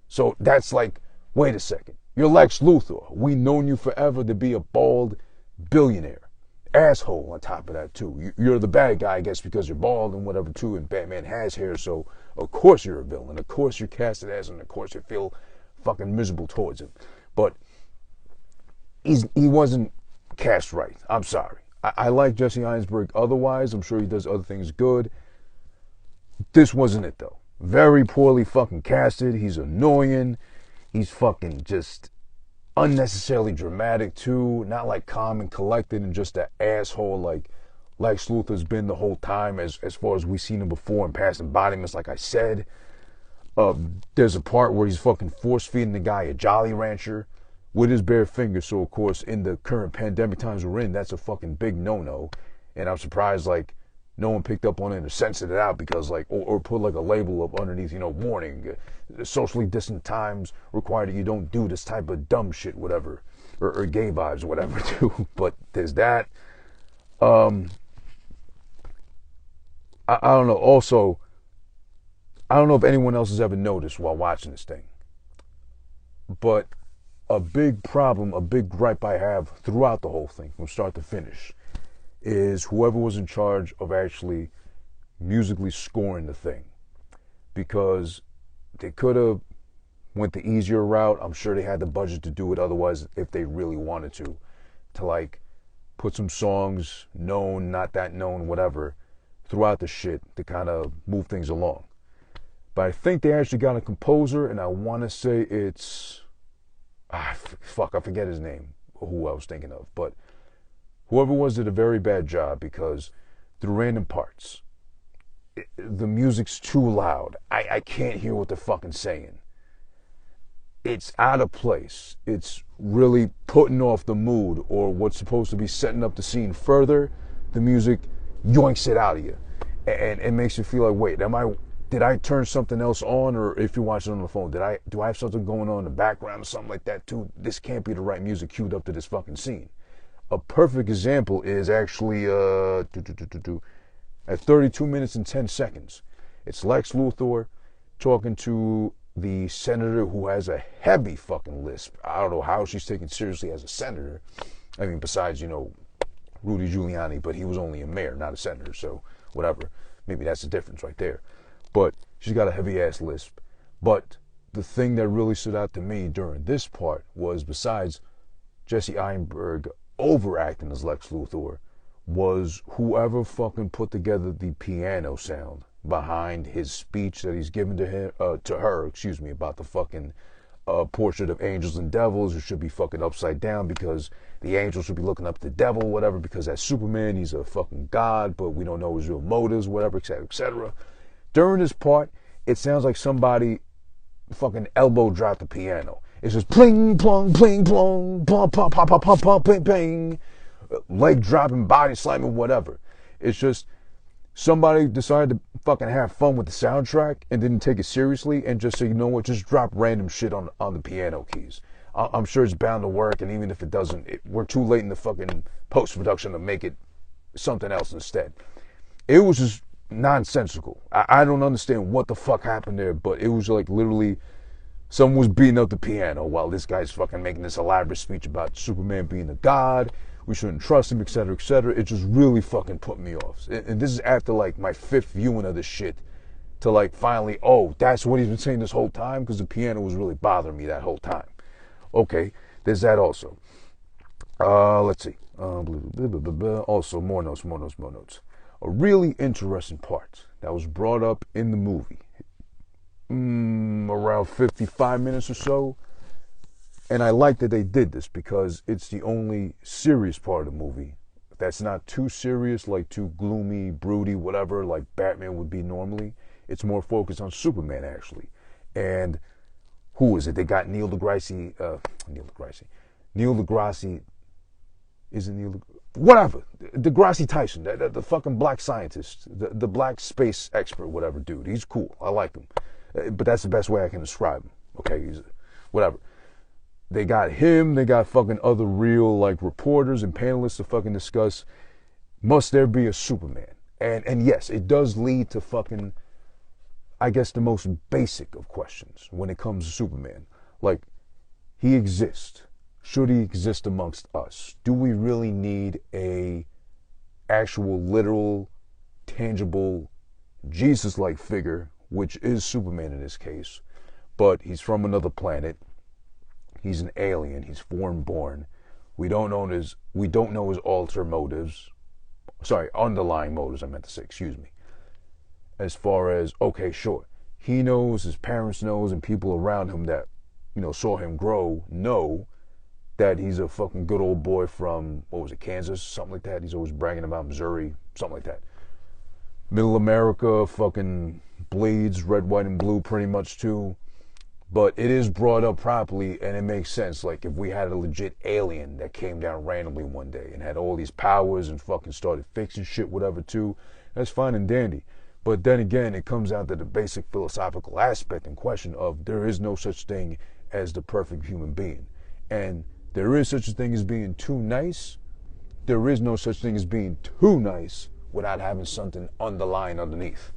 So that's like, wait a second. You're Lex Luthor. We known you forever to be a bald billionaire. Asshole on top of that, too. You're the bad guy, I guess, because you're bald and whatever, too, and Batman has hair, so of course you're a villain. Of course you're casted as, and of course you feel fucking miserable towards him. But he wasn't cast right. I'm sorry. I like Jesse Einsberg otherwise. I'm sure he does other things good. This wasn't it, though. Very poorly fucking casted. He's annoying. He's fucking just unnecessarily dramatic, too. Not like calm and collected and just that asshole like Lex Luthor's been the whole time, as far as we've seen him before in past embodiments, like I said. There's a part where he's fucking force-feeding the guy a Jolly Rancher with his bare fingers. So, of course, in the current pandemic times we're in, that's a fucking big no-no. And I'm surprised, like, no one picked up on it or censored it out because, like, or put, like, a label up underneath, you know, warning, socially distant times require that you don't do this type of dumb shit, whatever, or gay vibes, whatever, too. But there's that. I don't know. Also, I don't know if anyone else has ever noticed while watching this thing, but a big problem, a big gripe I have throughout the whole thing, from start to finish, is whoever was in charge of actually musically scoring the thing. Because they could have went the easier route. I'm sure they had the budget to do it otherwise if they really wanted to to like put some songs, known, not that known, whatever, throughout the shit to kind of move things along. But I think they actually got a composer, and I want to say it's, I forget his name, who I was thinking of. But whoever was did a very bad job, because through random parts, the music's too loud. I can't hear what they're fucking saying. It's out of place. It's really putting off the mood, or what's supposed to be setting up the scene further. The music yoinks it out of you, and it makes you feel like, wait, did I turn something else on? Or if you're watching on the phone, do I have something going on in the background or something like that too? This can't be the right music queued up to this fucking scene. A perfect example is actually at 32 minutes and 10 seconds. It's Lex Luthor talking to the senator who has a heavy fucking lisp. I don't know how she's taken seriously as a senator. I mean, besides, Rudy Giuliani, but he was only a mayor, not a senator, so whatever. Maybe that's the difference right there. But she's got a heavy-ass lisp. But the thing that really stood out to me during this part was, besides Jesse Eisenberg overacting as Lex Luthor, was whoever fucking put together the piano sound behind his speech that he's given to her, about the fucking portrait of angels and devils, who should be fucking upside down because the angels should be looking up to the devil, whatever, because as Superman, he's a fucking god, but we don't know his real motives, whatever, etc., etc. During this part, it sounds like somebody fucking elbow dropped the piano. It's just pling, plong, pling, plong, pop, pop, pop, pop, pop, pop, ping, ping, leg dropping, body slamming, whatever. It's just somebody decided to fucking have fun with the soundtrack and didn't take it seriously and just say, you know what, just drop random shit on the piano keys. I'm sure it's bound to work, and even if it doesn't, we're too late in the fucking post-production to make it something else instead. It was just nonsensical. I don't understand what the fuck happened there, but it was like literally someone was beating up the piano while this guy's fucking making this elaborate speech about Superman being a god, we shouldn't trust him, etc., etc. It just really fucking put me off. And this is after like my 5th viewing of this shit, to like finally, oh, that's what he's been saying this whole time, because the piano was really bothering me that whole time. Okay, there's that also. Let's see. Also, more notes. A really interesting part that was brought up in the movie, around 55 minutes or so. And I like that they did this, because it's the only serious part of the movie that's not too serious, like too gloomy, broody, whatever, like Batman would be normally. It's more focused on Superman, actually. And who is it? They got Neil deGrasse, whatever, deGrasse Tyson, the fucking black scientist, the black space expert, whatever dude. He's cool. I like him. But that's the best way I can describe him. Okay, he's whatever. They got him, they got fucking other real like reporters and panelists to fucking discuss, must there be a Superman? And yes, it does lead to fucking, I guess, the most basic of questions when it comes to Superman. Like, he exists. Should he exist amongst us? Do we really need a actual, literal, tangible, Jesus-like figure, which is Superman in this case, but he's from another planet? He's an alien. He's foreign-born. We don't know his underlying motives. I meant to say, excuse me. As far as, okay, sure, he knows, his parents knows, and people around him that, saw him grow know that he's a fucking good old boy from, Kansas, something like that. He's always bragging about Missouri, something like that. Middle America fucking bleeds red, white, and blue pretty much too. But it is brought up properly, and it makes sense. Like, if we had a legit alien that came down randomly one day and had all these powers and fucking started fixing shit, whatever, too, that's fine and dandy. But then again, it comes down to the basic philosophical aspect and question of there is no such thing as the perfect human being. And there is such a thing as being too nice. There is no such thing as being too nice without having something underlying underneath.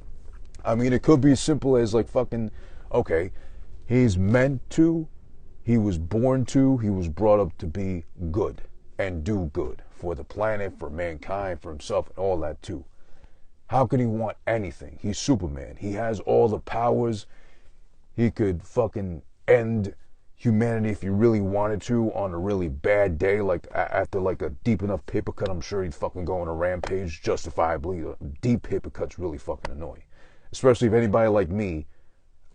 I mean, it could be as simple as like fucking, okay, he's meant to, he was born to, he was brought up to be good and do good for the planet, for mankind, for himself, and all that too. How could he want anything? He's Superman. He has all the powers. He could fucking end humanity if he really wanted to on a really bad day, like after like a deep enough paper cut. I'm sure he'd fucking go on a rampage, justifiably. A deep paper cut's really fucking annoying, especially if anybody like me,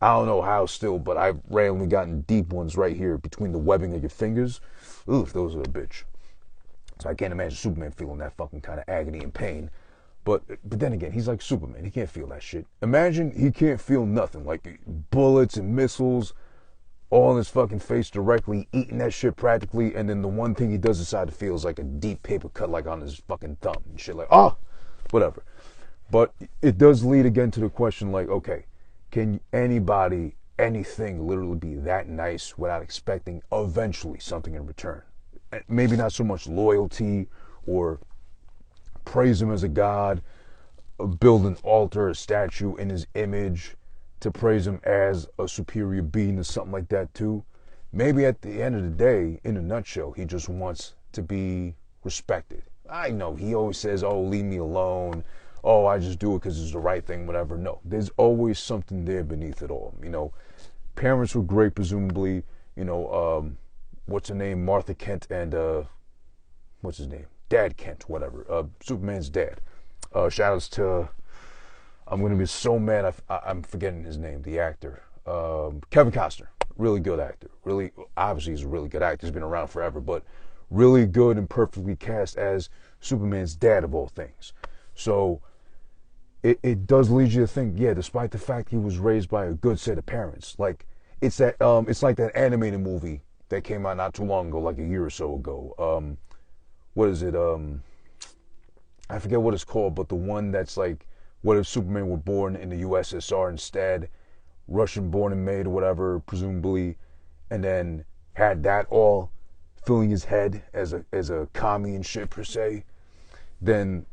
I don't know how still, but I've randomly gotten deep ones right here between the webbing of your fingers. Oof, those are a bitch. So I can't imagine Superman feeling that fucking kind of agony and pain. But then again, he's like Superman. He can't feel that shit. Imagine he can't feel nothing, like bullets and missiles all in his fucking face directly, eating that shit practically, and then the one thing he does decide to feel is like a deep paper cut like on his fucking thumb and shit, like, oh, whatever. But it does lead again to the question, like, okay, can anybody, anything literally be that nice without expecting eventually something in return? Maybe not so much loyalty or praise him as a god, build an altar, a statue in his image to praise him as a superior being or something like that too. Maybe at the end of the day, in a nutshell, he just wants to be respected. I know he always says, oh, leave me alone. Oh, I just do it because it's the right thing, whatever. No, there's always something there beneath it all. You know, parents were great, presumably. You know, what's her name? Martha Kent and, what's his name? Dad Kent, whatever. Superman's dad. Shout outs to, I'm going to be so mad I'm forgetting his name, the actor. Kevin Costner. Really good actor. Really, obviously he's a really good actor. He's been around forever, but really good and perfectly cast as Superman's dad of all things. So it does lead you to think, yeah, despite the fact he was raised by a good set of parents, like it's that it's like that animated movie that came out not too long ago, like a year or so ago. What is it? I forget what it's called, but the one that's like, what if Superman were born in the USSR instead, Russian born and made or whatever, presumably, and then had that all filling his head as a commie and shit per se, then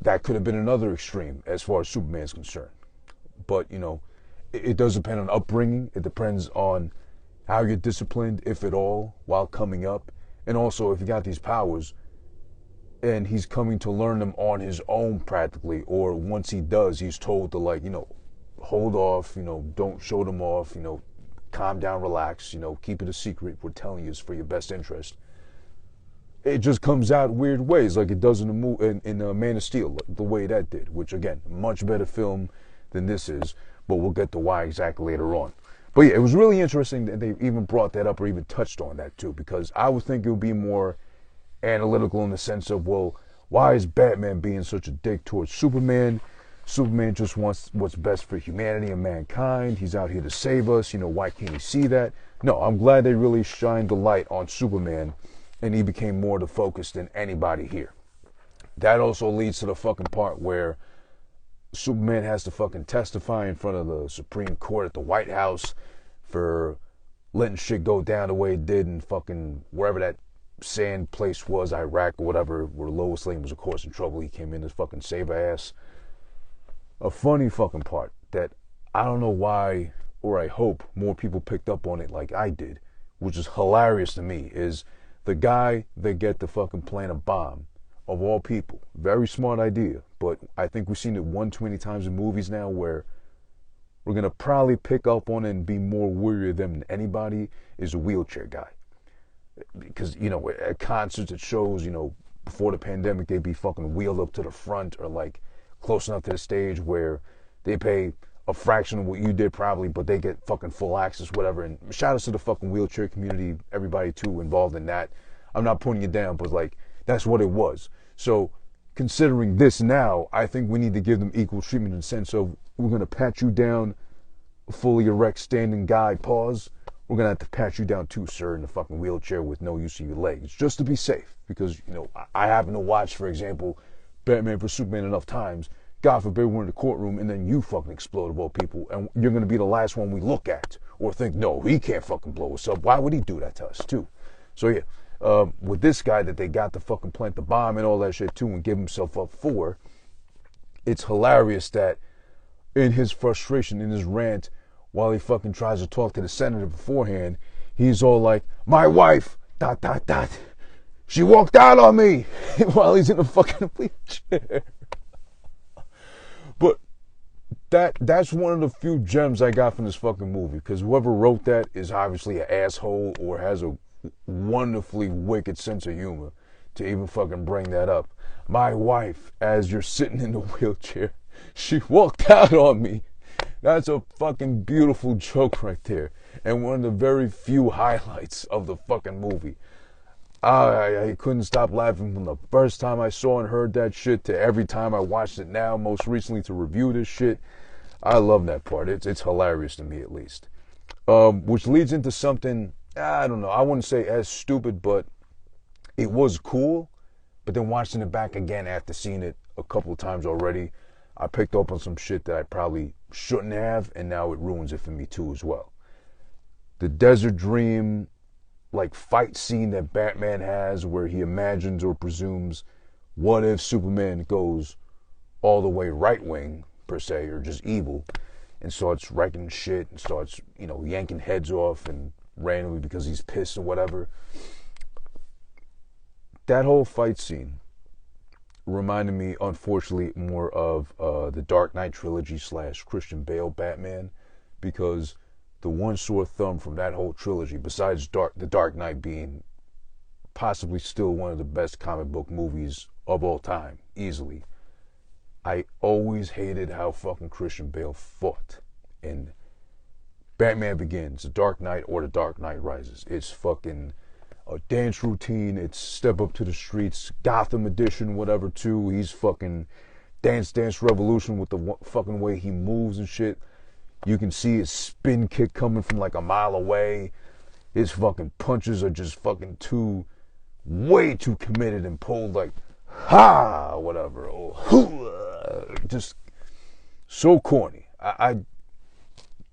that could have been another extreme as far as Superman's concerned. But, you know, it does depend on upbringing. It depends on how you're disciplined, if at all, while coming up. And also, if you got these powers and he's coming to learn them on his own practically, or once he does, he's told to, like, you know, hold off, you know, don't show them off, you know, calm down, relax, you know, keep it a secret. We're telling you it's for your best interest. It just comes out weird ways, like it does in the Man of Steel, the way that did, which again, much better film than this is, but we'll get to why exactly later on. But yeah, it was really interesting that they even brought that up or even touched on that too, because I would think it would be more analytical in the sense of, well, why is Batman being such a dick towards Superman? Superman just wants what's best for humanity and mankind. He's out here to save us. You know, why can't he see that? No, I'm glad they really shined the light on Superman, and he became more the focus than anybody here. That also leads to the fucking part where Superman has to fucking testify in front of the Supreme Court at the White House for letting shit go down the way it did in fucking wherever that sand place was, Iraq or whatever, where Lois Lane was, of course, in trouble. He came in to fucking save her ass. A funny fucking part that I don't know why, or I hope more people picked up on it like I did, which is hilarious to me, is the guy that get to fucking plant a bomb, of all people. Very smart idea, but I think we've seen it one too many times in movies now where we're going to probably pick up on it and be more wary of them than anybody, is a wheelchair guy. Because, you know, at concerts, at shows, you know, before the pandemic, they'd be fucking wheeled up to the front or like close enough to the stage where they pay a fraction of what you did probably, but they get fucking full access, whatever. And shout outs to the fucking wheelchair community, everybody too involved in that. I'm not putting you down, but like, that's what it was. So considering this now, I think we need to give them equal treatment in the sense of, we're going to pat you down, fully erect, standing guy, pause. We're going to have to pat you down too, sir, in the fucking wheelchair with no use of your legs, just to be safe. Because, you know, I happen to watch, for example, Batman vs Superman enough times. God forbid we're in the courtroom and then you fucking explode of all people, and you're going to be the last one we look at or think, no, he can't fucking blow us up. Why would he do that to us too? So yeah, with this guy that they got to fucking plant the bomb and all that shit too and give himself up for, it's hilarious that in his frustration, in his rant, while he fucking tries to talk to the senator beforehand, he's all like, my wife, ... she walked out on me while he's in a fucking wheelchair. But that's one of the few gems I got from this fucking movie, because whoever wrote that is obviously an asshole or has a wonderfully wicked sense of humor to even fucking bring that up. My wife, as you're sitting in the wheelchair, she walked out on me. That's a fucking beautiful joke right there, and one of the very few highlights of the fucking movie. I couldn't stop laughing from the first time I saw and heard that shit to every time I watched it now, most recently to review this shit. I love that part. It's hilarious to me, at least. Which leads into something, I don't know, I wouldn't say as stupid, but it was cool. But then watching it back again after seeing it a couple of times already, I picked up on some shit that I probably shouldn't have, and now it ruins it for me too as well. The Desert Dream, like, fight scene that Batman has where he imagines or presumes, what if Superman goes all the way right wing, per se, or just evil, and starts wrecking shit and starts, yanking heads off and randomly because he's pissed or whatever. That whole fight scene reminded me, unfortunately, more of the Dark Knight trilogy / Christian Bale Batman, because the one sore thumb from that whole trilogy, besides the Dark Knight being possibly still one of the best comic book movies of all time, easily, I always hated how fucking Christian Bale fought in Batman Begins, The Dark Knight, or The Dark Knight Rises. It's fucking a dance routine. It's Step Up to the Streets, Gotham edition, whatever, too. He's fucking Dance Revolution with the fucking way he moves and shit. You can see his spin kick coming from like a mile away. His fucking punches are just fucking way too committed and pulled like, ha, whatever. Or, just so corny.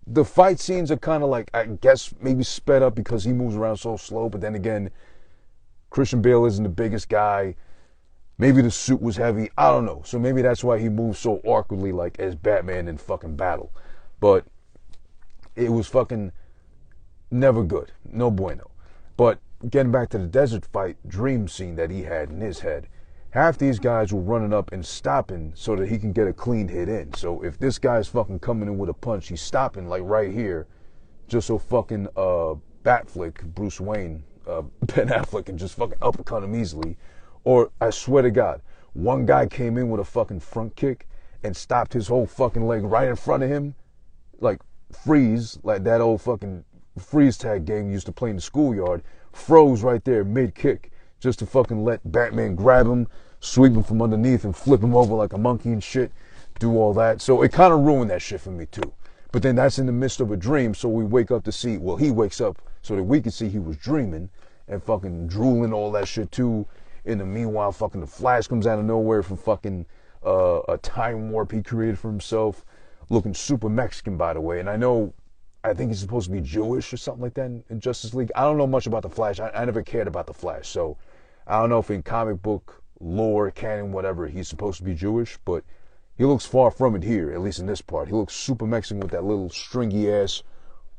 The fight scenes are kind of like, I guess, maybe sped up because he moves around so slow. But then again, Christian Bale isn't the biggest guy. Maybe the suit was heavy. I don't know. So maybe that's why he moves so awkwardly, like as Batman in fucking battle. But it was fucking never good. No bueno. But getting back to the desert fight dream scene that he had in his head, half these guys were running up and stopping so that he can get a clean hit in. So if this guy's fucking coming in with a punch, he's stopping like right here, just so fucking Batflick, Bruce Wayne, Ben Affleck can just fucking uppercut him easily. Or I swear to God, one guy came in with a fucking front kick and stopped his whole fucking leg right in front of him, like freeze, like that old fucking freeze tag game you used to play in the schoolyard, froze right there mid kick, just to fucking let Batman grab him, sweep him from underneath, and flip him over like a monkey and shit, do all that. So it kind of ruined that shit for me too. But then that's in the midst of a dream, so we wake up to see, well, he wakes up so that we can see he was dreaming and fucking drooling all that shit too. In the meanwhile, fucking the Flash comes out of nowhere from fucking a time warp he created for himself, looking super Mexican, by the way. And I think he's supposed to be Jewish or something like that in Justice League. I don't know much about the Flash. I never cared about the Flash, so I don't know if in comic book lore, canon, whatever, he's supposed to be Jewish, but he looks far from it here, at least in this part. He looks super Mexican with that little stringy ass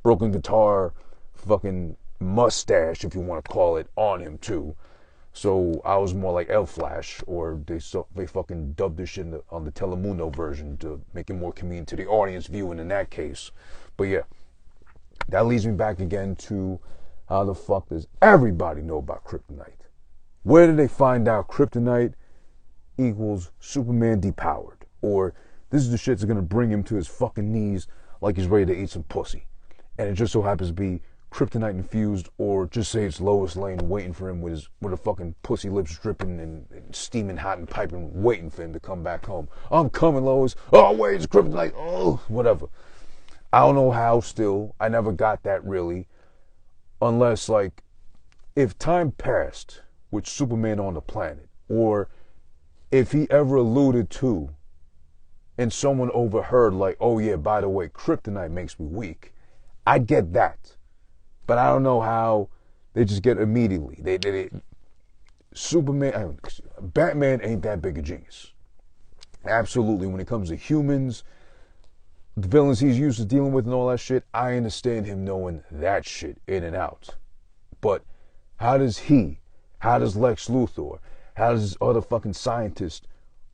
broken guitar fucking mustache, if you want to call it, on him too. So I was more like El Flash, or they fucking dubbed this shit on the Telemundo version to make it more convenient to the audience viewing in that case. But yeah, that leads me back again to how the fuck does everybody know about kryptonite? Where did they find out kryptonite equals Superman depowered? Or this is the shit that's gonna bring him to his fucking knees like he's ready to eat some pussy. And it just so happens to be kryptonite infused, or just say it's Lois Lane waiting for him with her fucking pussy lips dripping and steaming hot and piping, waiting for him to come back home. I'm coming, Lois. Oh, wait, it's kryptonite. Oh, whatever. I don't know how still. I never got that really. Unless, like, if time passed with Superman on the planet, or if he ever alluded to and someone overheard, like, oh yeah, by the way, kryptonite makes me weak, I'd get that. But I don't know how they just get immediately. Batman ain't that big a genius. Absolutely. When it comes to humans, the villains he's used to dealing with and all that shit, I understand him knowing that shit in and out. But how does Lex Luthor, how does other fucking scientists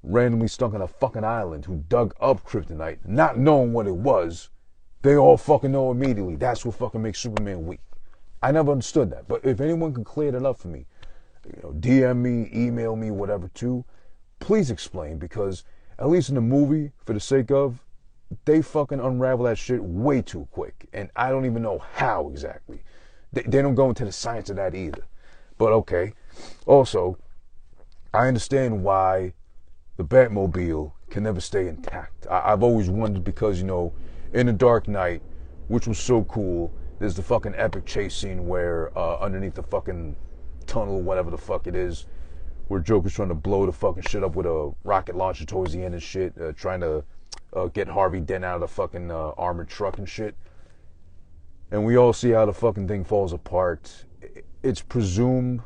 randomly stuck on a fucking island who dug up kryptonite, not knowing what it was, they all fucking know immediately. That's what fucking makes Superman weak. I never understood that. But if anyone can clear that up for me, DM me, email me, whatever too, please explain, because at least in the movie, for the sake of, they fucking unravel that shit way too quick. And I don't even know how exactly. They don't go into the science of that either. But okay. Also, I understand why the Batmobile can never stay intact. I've always wondered because, in The Dark Knight, which was so cool, there's the fucking epic chase scene where underneath the fucking tunnel, whatever the fuck it is, where Joker's trying to blow the fucking shit up with a rocket launcher towards the end and shit, trying to get Harvey Dent out of the fucking armored truck and shit. And we all see how the fucking thing falls apart. It's presumed...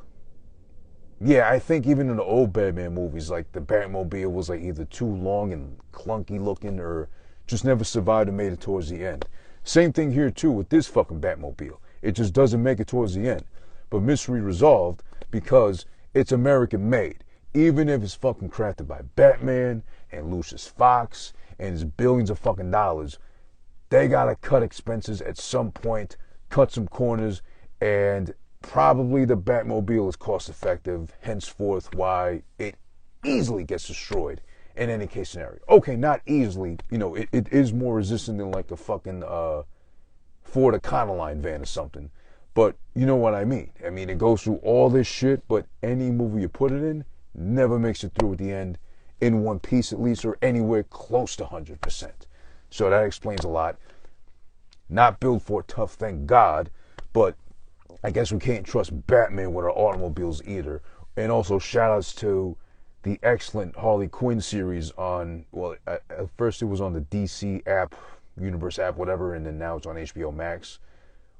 Yeah, I think even in the old Batman movies, like, the Batmobile was, like, either too long and clunky looking or just never survived and made it towards the end. Same thing here, too, with this fucking Batmobile. It just doesn't make it towards the end. But mystery resolved because it's American-made. Even if it's fucking crafted by Batman and Lucius Fox and it's billions of fucking dollars, they gotta cut expenses at some point, cut some corners, and probably the Batmobile is cost-effective, henceforth why it easily gets destroyed in any case scenario. Okay, not easily. It is more resistant than like a fucking Ford Econoline van or something. But you know what I mean. I mean, it goes through all this shit, but any movie you put it in never makes it through at the end in one piece at least, or anywhere close to 100%. So that explains a lot. Not built for tough, thank God, but I guess we can't trust Batman with our automobiles either. And also shout outs to the excellent Harley Quinn series on, well, at first it was on the DC app, Universe app, whatever, and then now it's on HBO Max.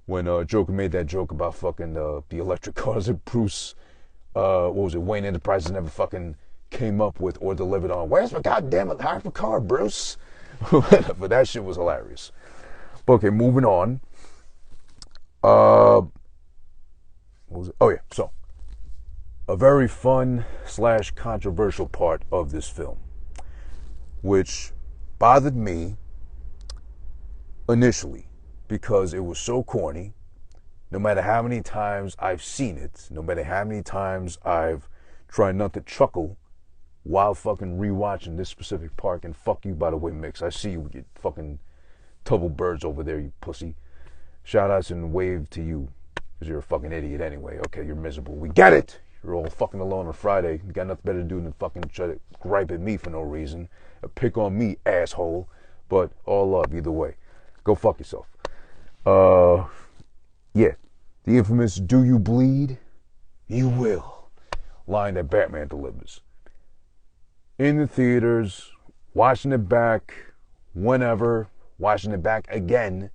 When Joker made that joke about fucking the electric cars that Bruce, Wayne Enterprises never fucking came up with or delivered on. Where's my goddamn hypercar, Bruce? But that shit was hilarious. But okay, moving on. What was it? Oh yeah, so a very fun / controversial part of this film, which bothered me initially because it was so corny. No matter how many times I've seen it, no matter how many times I've tried not to chuckle while fucking rewatching this specific part, and fuck you, by the way, Mix. I see you with your fucking double birds over there, you pussy. Shout outs and wave to you, because you're a fucking idiot anyway. Okay, you're miserable. We get it. You're all fucking alone on Friday. You got nothing better to do than fucking try to gripe at me for no reason. Pick on me, asshole. But all love either way. Go fuck yourself. Yeah. The infamous "Do you bleed? You will" line that Batman delivers. In the theaters, watching it back, whenever, watching it back again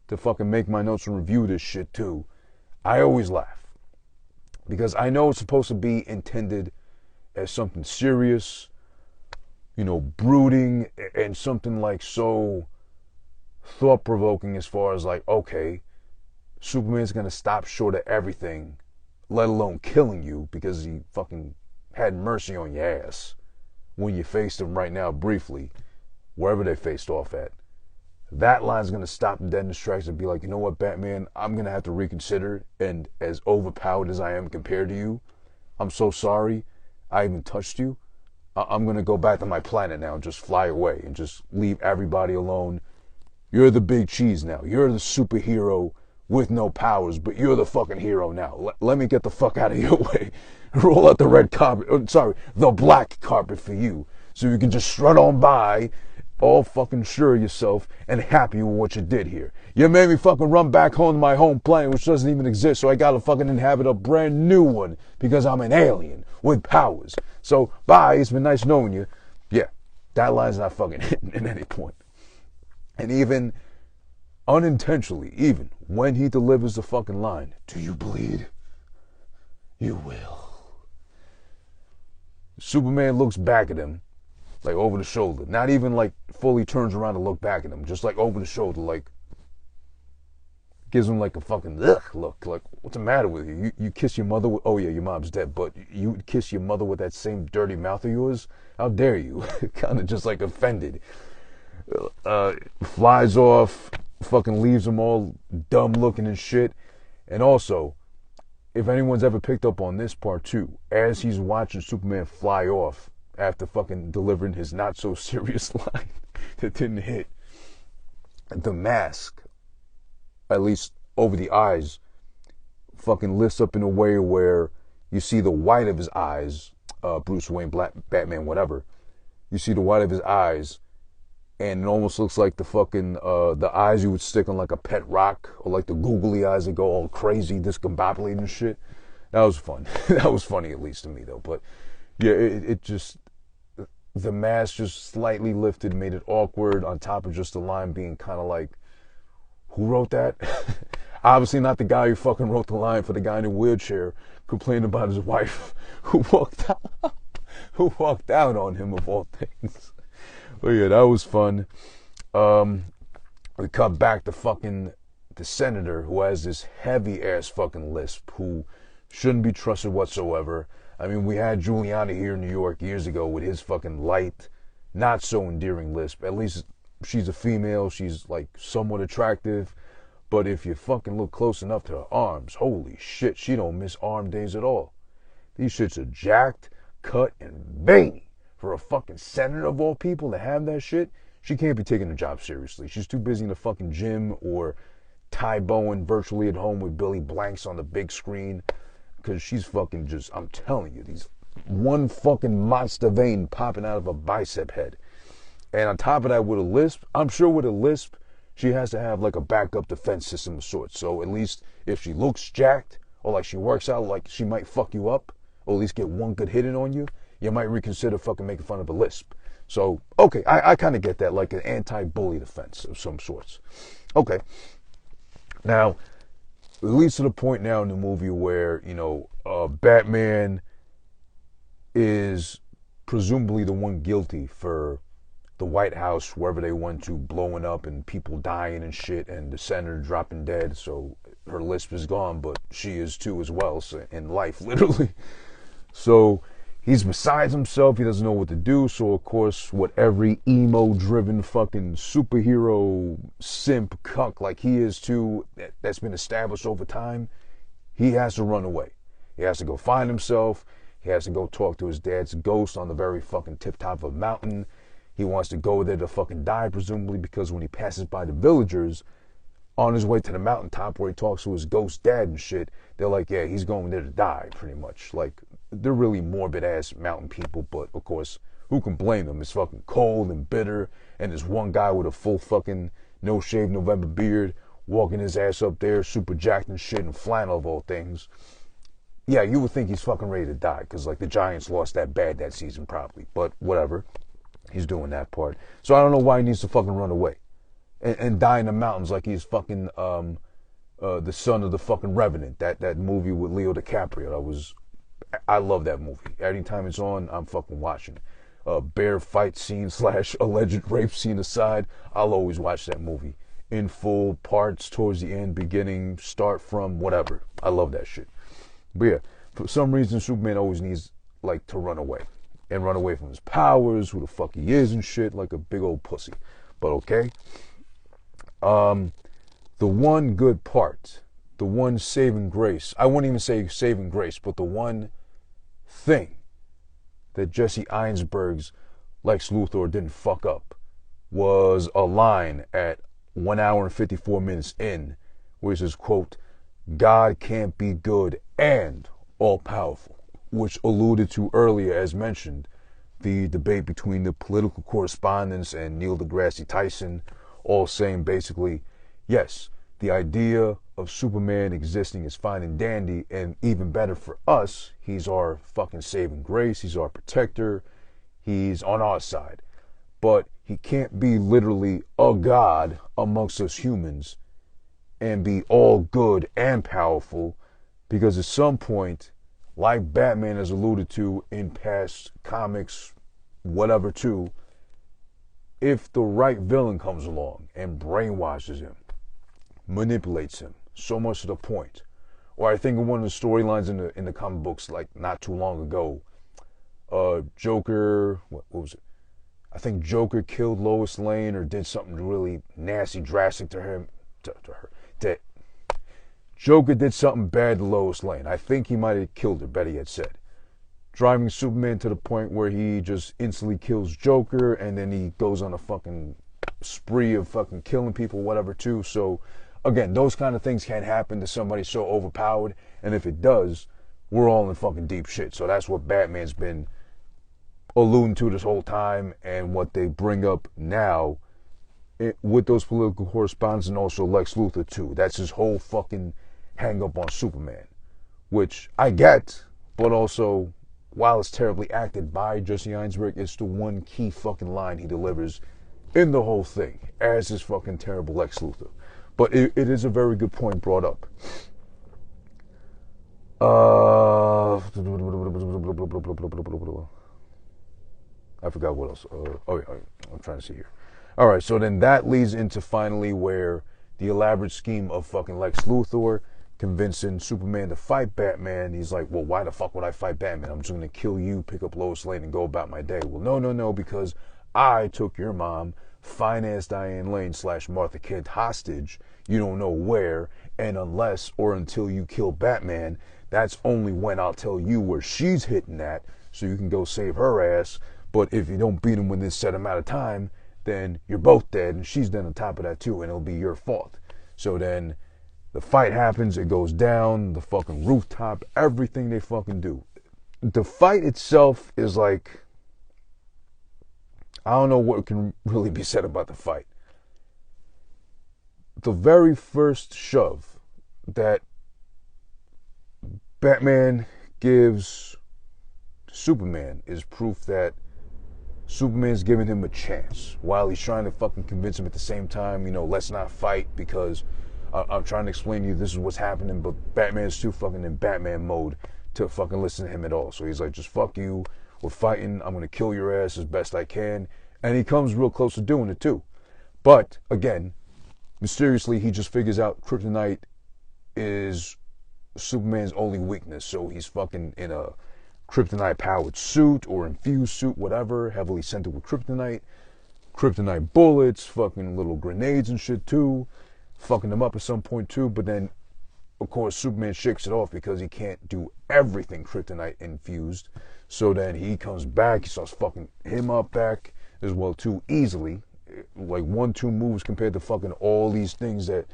to fucking make my notes and review this shit too, I always laugh. Because I know it's supposed to be intended as something serious, brooding, and something like so thought-provoking as far as like, okay, Superman's gonna stop short of everything, let alone killing you, because he fucking had mercy on your ass when you faced him right now briefly, wherever they faced off at. That line's going to stop him dead in his tracks and be like, you know what, Batman, I'm going to have to reconsider, and as overpowered as I am compared to you, I'm so sorry I even touched you. I'm going to go back to my planet now and just fly away and just leave everybody alone. You're the big cheese now. You're the superhero with no powers, but you're the fucking hero now. Let me get the fuck out of your way. Roll out the red carpet, the black carpet for you, so you can just strut on by, all fucking sure of yourself and happy with what you did here. You made me fucking run back home to my home planet, which doesn't even exist, so I gotta fucking inhabit a brand new one because I'm an alien with powers. So, bye, it's been nice knowing you. Yeah, that line's not fucking hitting at any point. And even unintentionally, even when he delivers the fucking line, "Do you bleed? You will." Superman looks back at him, like over the shoulder. Not even like fully turns around to look back at him. Just like over the shoulder, like, gives him like a fucking ugh look. Like, what's the matter with you? You kiss your mother with, oh yeah, your mom's dead, but you kiss your mother with that same dirty mouth of yours? How dare you? Kind of just like offended. Flies off, fucking leaves him all dumb looking and shit. And also, if anyone's ever picked up on this part too, as he's watching Superman fly off after fucking delivering his not so serious line that didn't hit, the mask, at least over the eyes, fucking lifts up in a way where you see the white of his eyes, Bruce Wayne, Batman, whatever. You see the white of his eyes, and it almost looks like the fucking, the eyes you would stick on like a pet rock, or like the googly eyes that go all crazy, discombobulated and shit. That was fun. That was funny, at least to me, though. But yeah, it just, the mask just slightly lifted, made it awkward, on top of just the line being kind of like, who wrote that? Obviously not the guy who fucking wrote the line for the guy in the wheelchair complaining about his wife who walked out on him, of all things. But yeah, that was fun. We cut back to fucking the senator, who has this heavy ass fucking lisp, who shouldn't be trusted whatsoever. I mean, we had Giuliani here in New York years ago with his fucking light, not so endearing lisp. At least she's a female, she's like somewhat attractive, but if you fucking look close enough to her arms, holy shit, she don't miss arm days at all. These shits are jacked, cut, and veiny. For a fucking senator of all people to have that shit, she can't be taking the job seriously. She's too busy in the fucking gym or Ty Bowen virtually at home with Billy Blanks on the big screen, because she's fucking just, I'm telling you, these one fucking monster vein popping out of a bicep head. And on top of that, with a lisp, I'm sure with a lisp, she has to have like a backup defense system of sorts. So at least if she looks jacked, or like she works out like she might fuck you up, or at least get one good hit in on you, you might reconsider fucking making fun of a lisp. So, okay, I kind of get that, like an anti-bully defense of some sorts. Okay. Now, it leads to the point now in the movie where, you know, Batman is presumably the one guilty for the White House, wherever they went to, blowing up and people dying and shit, and the senator dropping dead. So her lisp is gone, but she is too as well, so, in life, literally. So he's besides himself. He doesn't know what to do. So, of course, what every emo-driven fucking superhero simp cuck like he is too, that's been established over time, he has to run away. He has to go find himself. He has to go talk to his dad's ghost on the very fucking tip-top of a mountain. He wants to go there to fucking die, presumably, because when he passes by the villagers on his way to the mountaintop where he talks to his ghost dad and shit, they're like, yeah, he's going there to die, pretty much. Like, they're really morbid-ass mountain people, but, of course, who can blame them? It's fucking cold and bitter, and there's one guy with a full fucking no-shave November beard walking his ass up there, super jacked and shit, and flannel of all things. Yeah, you would think he's fucking ready to die, because, like, the Giants lost that bad that season, probably. But, whatever. He's doing that part. So I don't know why he needs to fucking run away and die in the mountains like he's fucking the son of the fucking Revenant. That movie with Leo DiCaprio. I love that movie. Anytime it's on, I'm fucking watching. Bear fight scene / alleged rape scene aside, I'll always watch that movie in full, parts, towards the end, beginning, start from, whatever. I love that shit. But yeah, for some reason, Superman always needs like to run away. And run away from his powers, who the fuck he is and shit, like a big old pussy. But okay. The one good part, the one saving grace, I wouldn't even say saving grace, but the one thing that Jesse Einsberg's Lex Luthor didn't fuck up was a line at 1 hour and 54 minutes in, where he says, quote, God can't be good and all-powerful. Which alluded to earlier, as mentioned, the debate between the political correspondents and Neil deGrasse Tyson, all saying basically, yes, the idea of Superman existing is fine and dandy, and even better for us, he's our fucking saving grace, he's our protector, he's on our side. But he can't be literally a god amongst us humans and be all good and powerful, because at some point, like Batman has alluded to in past comics, whatever too, if the right villain comes along and brainwashes him, manipulates him, So much to the point. Or I think in one of the storylines in the comic books, like not too long ago, Joker, what was it? I think Joker killed Lois Lane or did something really nasty, drastic to her. Joker did something bad to Lois Lane. I think he might have killed her, better yet said. Driving Superman to the point where he just instantly kills Joker, and then he goes on a fucking spree of fucking killing people, whatever, too. So, again, those kind of things can't happen to somebody so overpowered, and if it does, we're all in fucking deep shit. So that's what Batman's been alluding to this whole time, and what they bring up now with those political correspondents, and also Lex Luthor too. That's his whole fucking hang up on Superman, which I get, but also, while it's terribly acted by Jesse Einsberg, it's the one key fucking line he delivers in the whole thing as his fucking terrible Lex Luthor. But it is a very good point brought up. I forgot what else. I'm trying to see here. All right, so then that leads into finally where the elaborate scheme of fucking Lex Luthor convincing Superman to fight Batman. He's like, well, why the fuck would I fight Batman? I'm just going to kill you, pick up Lois Lane, and go about my day. Well, no, because I took your mom, financed Diane Lane / Martha Kent hostage. You don't know where, and unless or until you kill Batman, that's only when I'll tell you where she's hitting at, so you can go save her ass. But if you don't beat him within this set amount of time, then you're both dead, and she's dead on top of that too, and it'll be your fault. So then the fight happens, it goes down, the fucking rooftop, everything they fucking do. The fight itself is like, I don't know what can really be said about the fight. The very first shove that Batman gives Superman is proof that Superman's giving him a chance while he's trying to fucking convince him at the same time, let's not fight because I'm trying to explain to you this is what's happening, but Batman's too fucking in Batman mode to fucking listen to him at all. So he's like, just fuck you, we're fighting, I'm gonna kill your ass as best I can. And he comes real close to doing it too. But again, mysteriously, he just figures out kryptonite is Superman's only weakness. So he's fucking in a kryptonite powered suit or infused suit, whatever, heavily scented with kryptonite bullets, fucking little grenades and shit too, fucking them up at some point too. But then, of course, Superman shakes it off because he can't do everything kryptonite infused. So then he comes back, he starts fucking him up back as well too, easily. Like 1-2 moves compared to fucking all these things that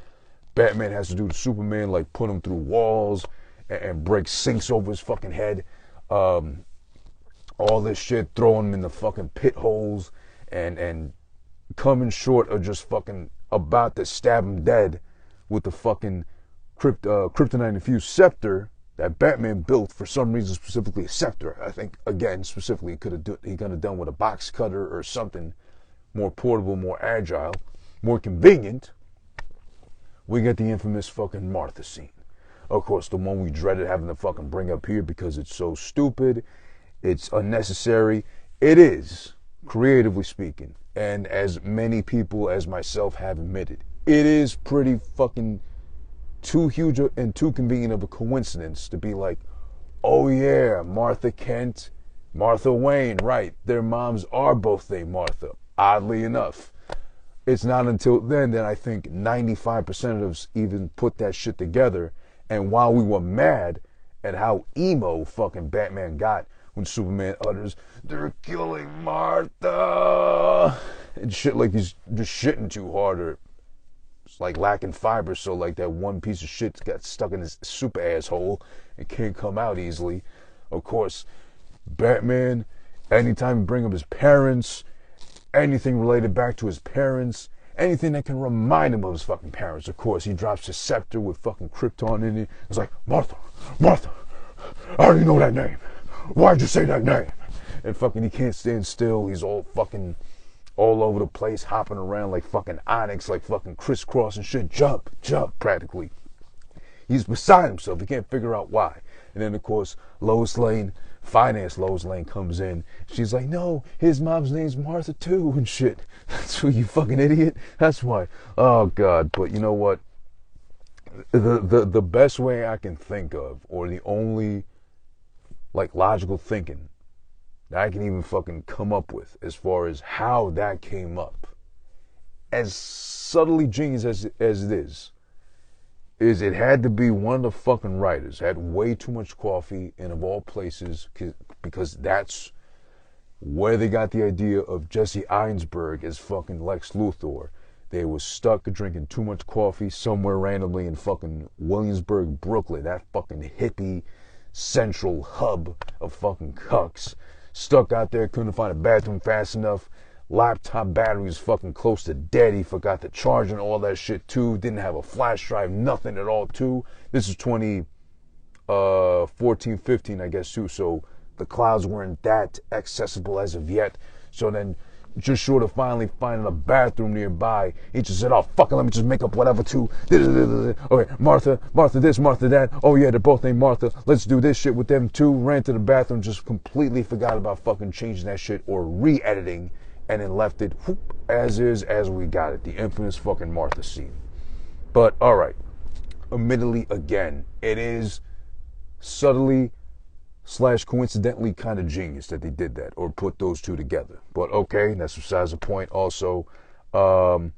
Batman has to do to Superman, like put him through walls and break sinks over his fucking head. All this shit, throwing him in the fucking pit holes and coming short of just fucking about to stab him dead with the fucking kryptonite infused scepter that Batman built for some reason, specifically a scepter. I think again specifically he could have done with a box cutter or something more portable, more agile, more convenient. We get the infamous fucking Martha scene. Of course, the one we dreaded having to fucking bring up here because it's so stupid, it's unnecessary. It is, creatively speaking, and as many people as myself have admitted, it is pretty fucking too huge and too convenient of a coincidence to be like, oh yeah, Martha Kent, Martha Wayne, right, their moms are both named Martha. Oddly enough, it's not until then that I think 95% of us even put that shit together. And while we were mad at how emo fucking Batman got when Superman utters, "They're killing Martha," and shit like he's just shitting too hard or it's like lacking fiber, so like that one piece of shit got stuck in his super asshole and can't come out easily. Of course, Batman, anytime you bring up his parents, anything related back to his parents, anything that can remind him of his fucking parents, of course, he drops his scepter with fucking Krypton in it. It's like, Martha, I already know that name. Why'd you say that name? And fucking he can't stand still. He's all fucking all over the place, hopping around like fucking Onyx, like fucking crisscross and shit. Jump, practically. He's beside himself. He can't figure out why. And then, of course, Lois Lane comes in. She's like, no, his mom's name's Martha too and shit. That's who, you fucking idiot. That's why. Oh, God. But you know what? The best way I can think of, or the only like logical thinking that I can even fucking come up with as far as how that came up, as subtly genius as it is it had to be one of the fucking writers had way too much coffee, and of all places, because that's where they got the idea of Jesse Einsberg as fucking Lex Luthor. They was stuck drinking too much coffee somewhere randomly in fucking Williamsburg, Brooklyn, that fucking hippie central hub of fucking cucks. Stuck out there, couldn't find a bathroom fast enough. Laptop battery was fucking close to dead. He forgot to charge and all that shit too. Didn't have a flash drive, nothing at all too. This is 2014, 15, I guess too. So the clouds weren't that accessible as of yet. So then, just short of finally finding a bathroom nearby, he just said, oh, fuck it, let me just make up whatever too. Okay, Martha this, Martha that. Oh yeah, they're both named Martha. Let's do this shit with them too. Ran to the bathroom, just completely forgot about fucking changing that shit or re-editing, and then left it whoop, as is, as we got it. The infamous fucking Martha scene. But, alright. Admittedly, again, it is subtly / coincidentally kind of genius that they did that or put those two together. But okay, that's besides the point. Also, the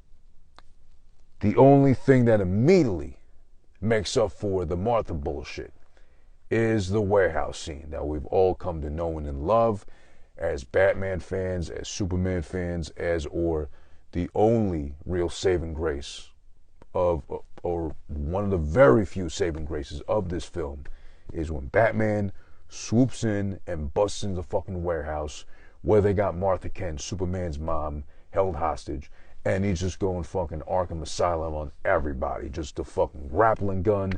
only thing that immediately makes up for the Martha bullshit is the warehouse scene that we've all come to know and love as Batman fans, as Superman fans, or the only real saving grace of, or one of the very few saving graces of this film, is when Batman swoops in and busts into the fucking warehouse where they got Martha Kent, Superman's mom, held hostage, and he's just going fucking Arkham Asylum on everybody. Just a fucking grappling gun,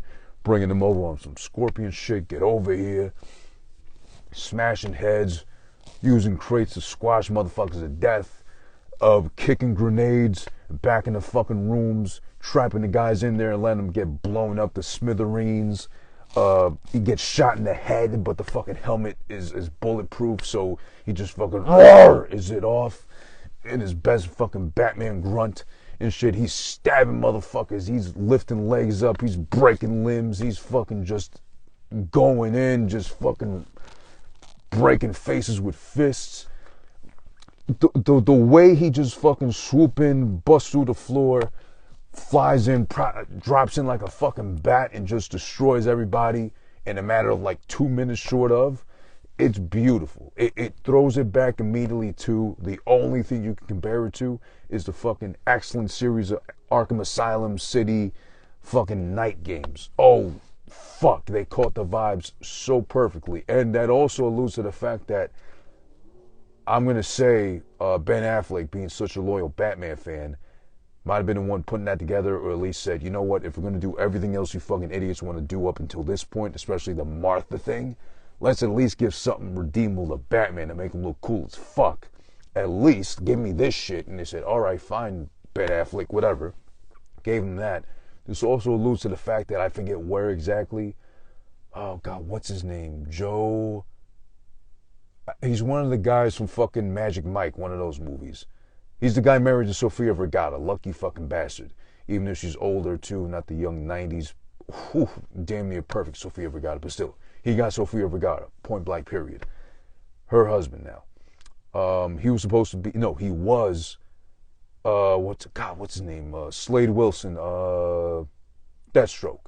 bringing them over on some Scorpion shit, get over here, smashing heads, using crates to squash motherfuckers to death, of kicking grenades back in the fucking rooms, trapping the guys in there and letting them get blown up to smithereens. He gets shot in the head, but the fucking helmet is bulletproof, so he just fucking is it off in his best fucking Batman grunt and shit. He's stabbing motherfuckers, he's lifting legs up, he's breaking limbs, he's fucking just going in, just fucking breaking faces with fists. The way he just fucking swoop in, busts through the floor, flies in, drops in like a fucking bat and just destroys everybody in a matter of like 2 minutes short of, it's beautiful. It throws it back immediately to the only thing you can compare it to is the fucking excellent series of Arkham Asylum City fucking night games. Oh, fuck, they caught the vibes so perfectly. And that also alludes to the fact that I'm going to say Ben Affleck, being such a loyal Batman fan, might have been the one putting that together, or at least said, you know what, if we're going to do everything else you fucking idiots want to do up until this point, especially the Martha thing, let's at least give something redeemable to Batman to make him look cool as fuck. At least give me this shit. And they said, alright, fine, Ben Affleck, whatever. Gave him that. This also alludes to the fact that I forget where exactly. Oh, God, what's his name? Joe. He's one of the guys from fucking Magic Mike, one of those movies. He's the guy married to Sofia Vergara, lucky fucking bastard. Even if she's older too, not the young 90s, whew, damn near perfect Sofia Vergara, but still, he got Sofia Vergara, point blank period. Her husband now. He was supposed to be, no, he was, what's his name? Slade Wilson, Deathstroke,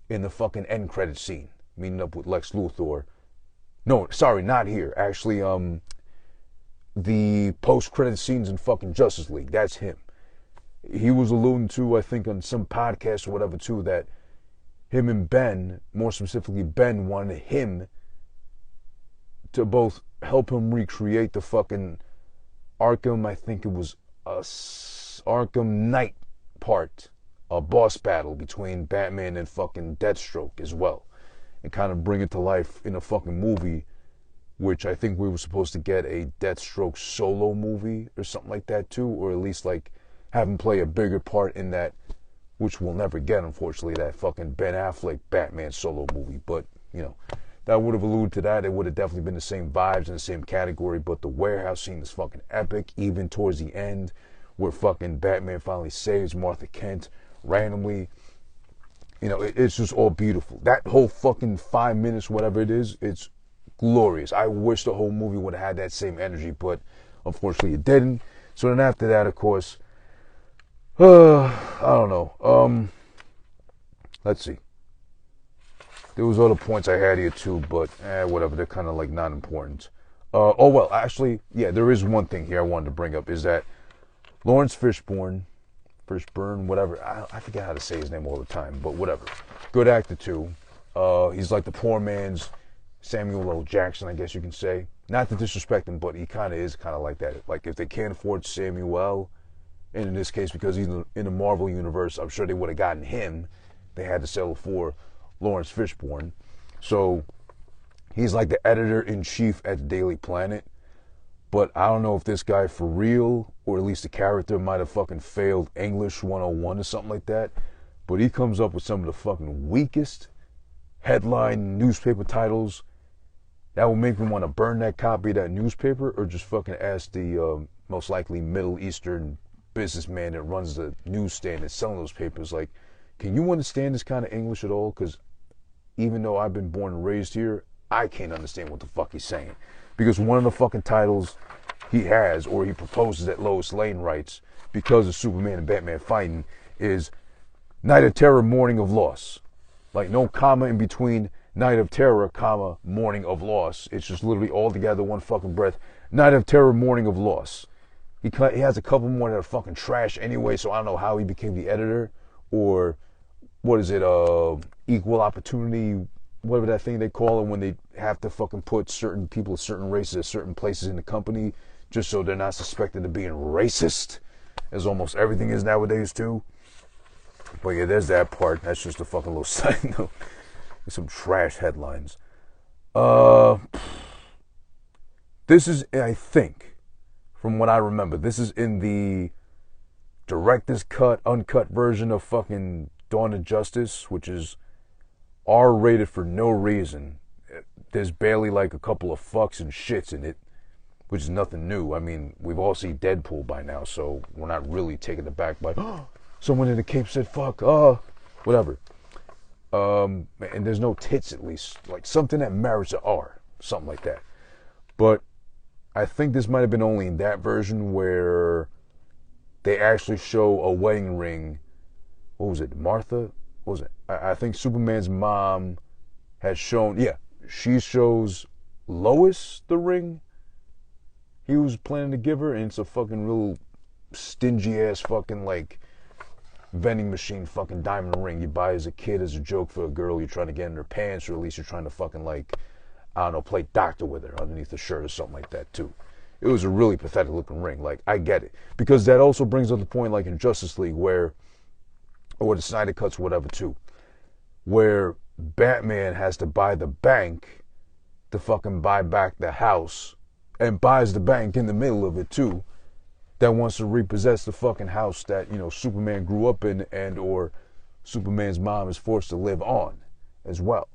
in the fucking end credit scene, meeting up with Lex Luthor. No, sorry, not here. Actually, the post-credit scenes in fucking Justice League. That's him. He was alluding to, I think, on some podcast or whatever, too, that him and Ben, more specifically Ben, wanted him to both help him recreate the fucking Arkham, I think it was Arkham Knight part, a boss battle between Batman and fucking Deathstroke as well, and kind of bring it to life in a fucking movie, which I think we were supposed to get a Deathstroke solo movie or something like that too, or at least like have him play a bigger part in that, which we'll never get, unfortunately, that fucking Ben Affleck Batman solo movie. But, you know, that would have alluded to that. It would have definitely been the same vibes in the same category, but the warehouse scene is fucking epic, even towards the end, where fucking Batman finally saves Martha Kent randomly. You know, it's just all beautiful. That whole fucking 5 minutes, whatever it is, it's glorious. I wish the whole movie would have had that same energy, but unfortunately it didn't. So then after that, of course, I don't know. Let's see. There was other points I had here too, but whatever. They're kind of like not important. Oh well, actually, yeah, there is one thing here I wanted to bring up, is that Lawrence Fishburne, whatever. I forget how to say his name all the time, but whatever. Good actor too. He's like the poor man's Samuel L. Jackson, I guess you can say. Not to disrespect him, but he kind of is kind of like that. Like if they can't afford Samuel, and in this case because he's in the Marvel universe, I'm sure they would have gotten him. They had to settle for Lawrence Fishburne. So he's like the editor-in-chief at the Daily Planet. But I don't know if this guy for real, or at least the character, might have fucking failed English 101 or something like that. But he comes up with some of the fucking weakest headline newspaper titles that will make me want to burn that copy of that newspaper, or just fucking ask the most likely Middle Eastern businessman that runs the newsstand that's selling those papers, like, can you understand this kind of English at all? Because even though I've been born and raised here, I can't understand what the fuck he's saying. Because one of the fucking titles he has, or he proposes that Lois Lane writes, because of Superman and Batman fighting, is Night of Terror, Morning of Loss. Like, no comma in between Night of Terror, comma, Morning of Loss. It's just literally all together, one fucking breath. Night of Terror, Morning of Loss. He has a couple more that are fucking trash anyway, so I don't know how he became the editor, or what is it, equal opportunity, whatever that thing they call it when they have to fucking put certain people of certain races at certain places in the company just so they're not suspected of being racist, as almost everything is nowadays too. But yeah, there's that part. That's just a fucking little side note. Some trash headlines. This is, I think, from what I remember, this is in the director's cut, uncut version of fucking Dawn of Justice, which is R-rated for no reason. There's barely like a couple of fucks and shits in it, which is nothing new. I mean, we've all seen Deadpool by now, so we're not really taken aback by, someone in the cape said fuck, whatever. And there's no tits, at least. Like something that merits a R, something like that. But I think this might have been only in that version where they actually show a wedding ring. What was it, Martha? What was it? I think Superman's mom has shown, yeah, she shows Lois the ring he was planning to give her, and it's a fucking real stingy ass fucking like vending machine fucking diamond ring you buy as a kid as a joke for a girl you're trying to get in her pants, or at least you're trying to fucking like, I don't know, play doctor with her underneath the shirt or something like that too. It was a really pathetic looking ring. Like, I get it, because that also brings up the point, like in Justice League, where, or the Snyder cuts, whatever too, where Batman has to buy the bank to fucking buy back the house, and buys the bank in the middle of it too, that wants to repossess the fucking house that, you know, Superman grew up in, and or Superman's mom is forced to live on as well.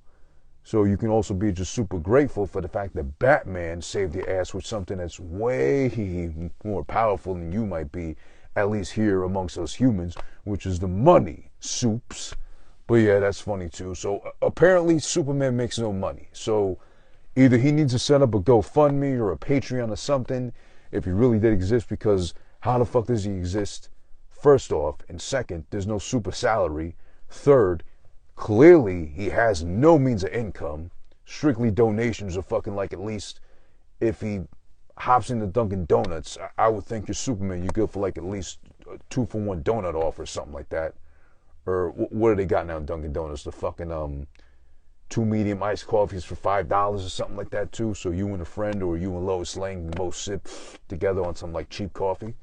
So you can also be just super grateful for the fact that Batman saved your ass with something that's way more powerful than you might be, at least here amongst us humans, which is the money, soups. But yeah, that's funny too. So apparently Superman makes no money. So either he needs to set up a GoFundMe or a Patreon or something, if he really did exist, because how the fuck does he exist? First off, and second, there's no super salary. Third, clearly he has no means of income, strictly donations, or fucking like, at least if he hops into Dunkin' Donuts, I would think you're Superman, you're good for like at least a 2-for-1 donut offer or something like that. Or what do they got now in Dunkin' Donuts? The fucking 2 medium iced coffees for $5 or something like that too. So you and a friend, or you and Lois Lane, can both sip together on some like cheap coffee.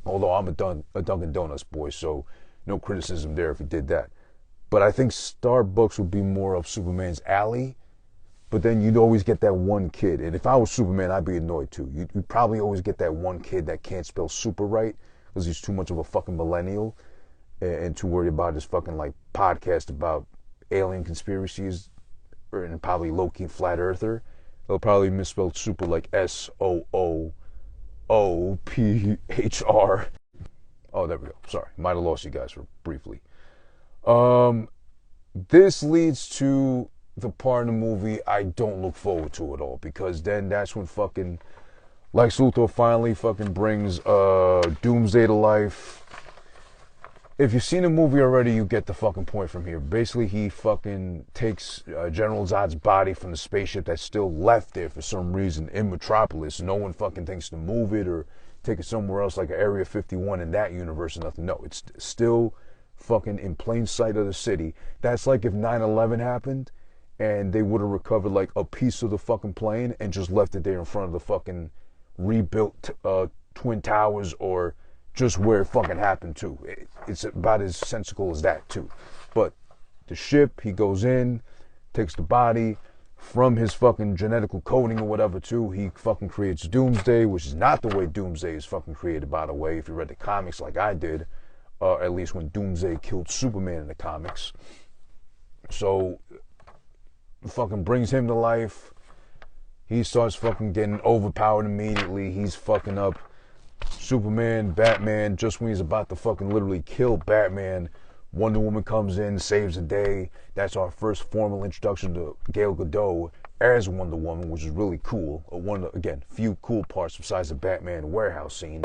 Although I'm a Dunkin' Donuts boy, so no criticism there if he did that. But I think Starbucks would be more up Superman's alley. But then you'd always get that one kid. And if I was Superman, I'd be annoyed too. You'd probably always get that one kid that can't spell super right because he's too much of a fucking millennial and too worried about his fucking like podcast about alien conspiracies, and probably low-key flat earther. They'll probably misspell super like SOOOPHR. Oh, there we go. Sorry, might have lost you guys for briefly. this leads to the part of the movie I don't look forward to at all, because then that's when fucking Lex Luthor finally fucking brings Doomsday to life. If you've seen the movie already, you get the fucking point from here. Basically, he fucking takes General Zod's body from the spaceship that's still left there for some reason in Metropolis. No one fucking thinks to move it or take it somewhere else like Area 51 in that universe or nothing. No, it's still fucking in plain sight of the city. That's like if 9/11 happened and they would have recovered like a piece of the fucking plane and just left it there in front of the fucking rebuilt Twin Towers, or just where it fucking happened to. It's about as sensical as that too. But the ship, he goes in, takes the body from his fucking genetical coding or whatever too. He fucking creates Doomsday, which is not the way Doomsday is fucking created, by the way, if you read the comics like I did, at least when Doomsday killed Superman in the comics. So fucking brings him to life. He starts fucking getting overpowered immediately. He's fucking up Superman, Batman. Just when he's about to fucking literally kill Batman, Wonder Woman comes in, saves the day. That's our first formal introduction to Gal Gadot as Wonder Woman, which is really cool. One of the, again, few cool parts besides the Batman warehouse scene.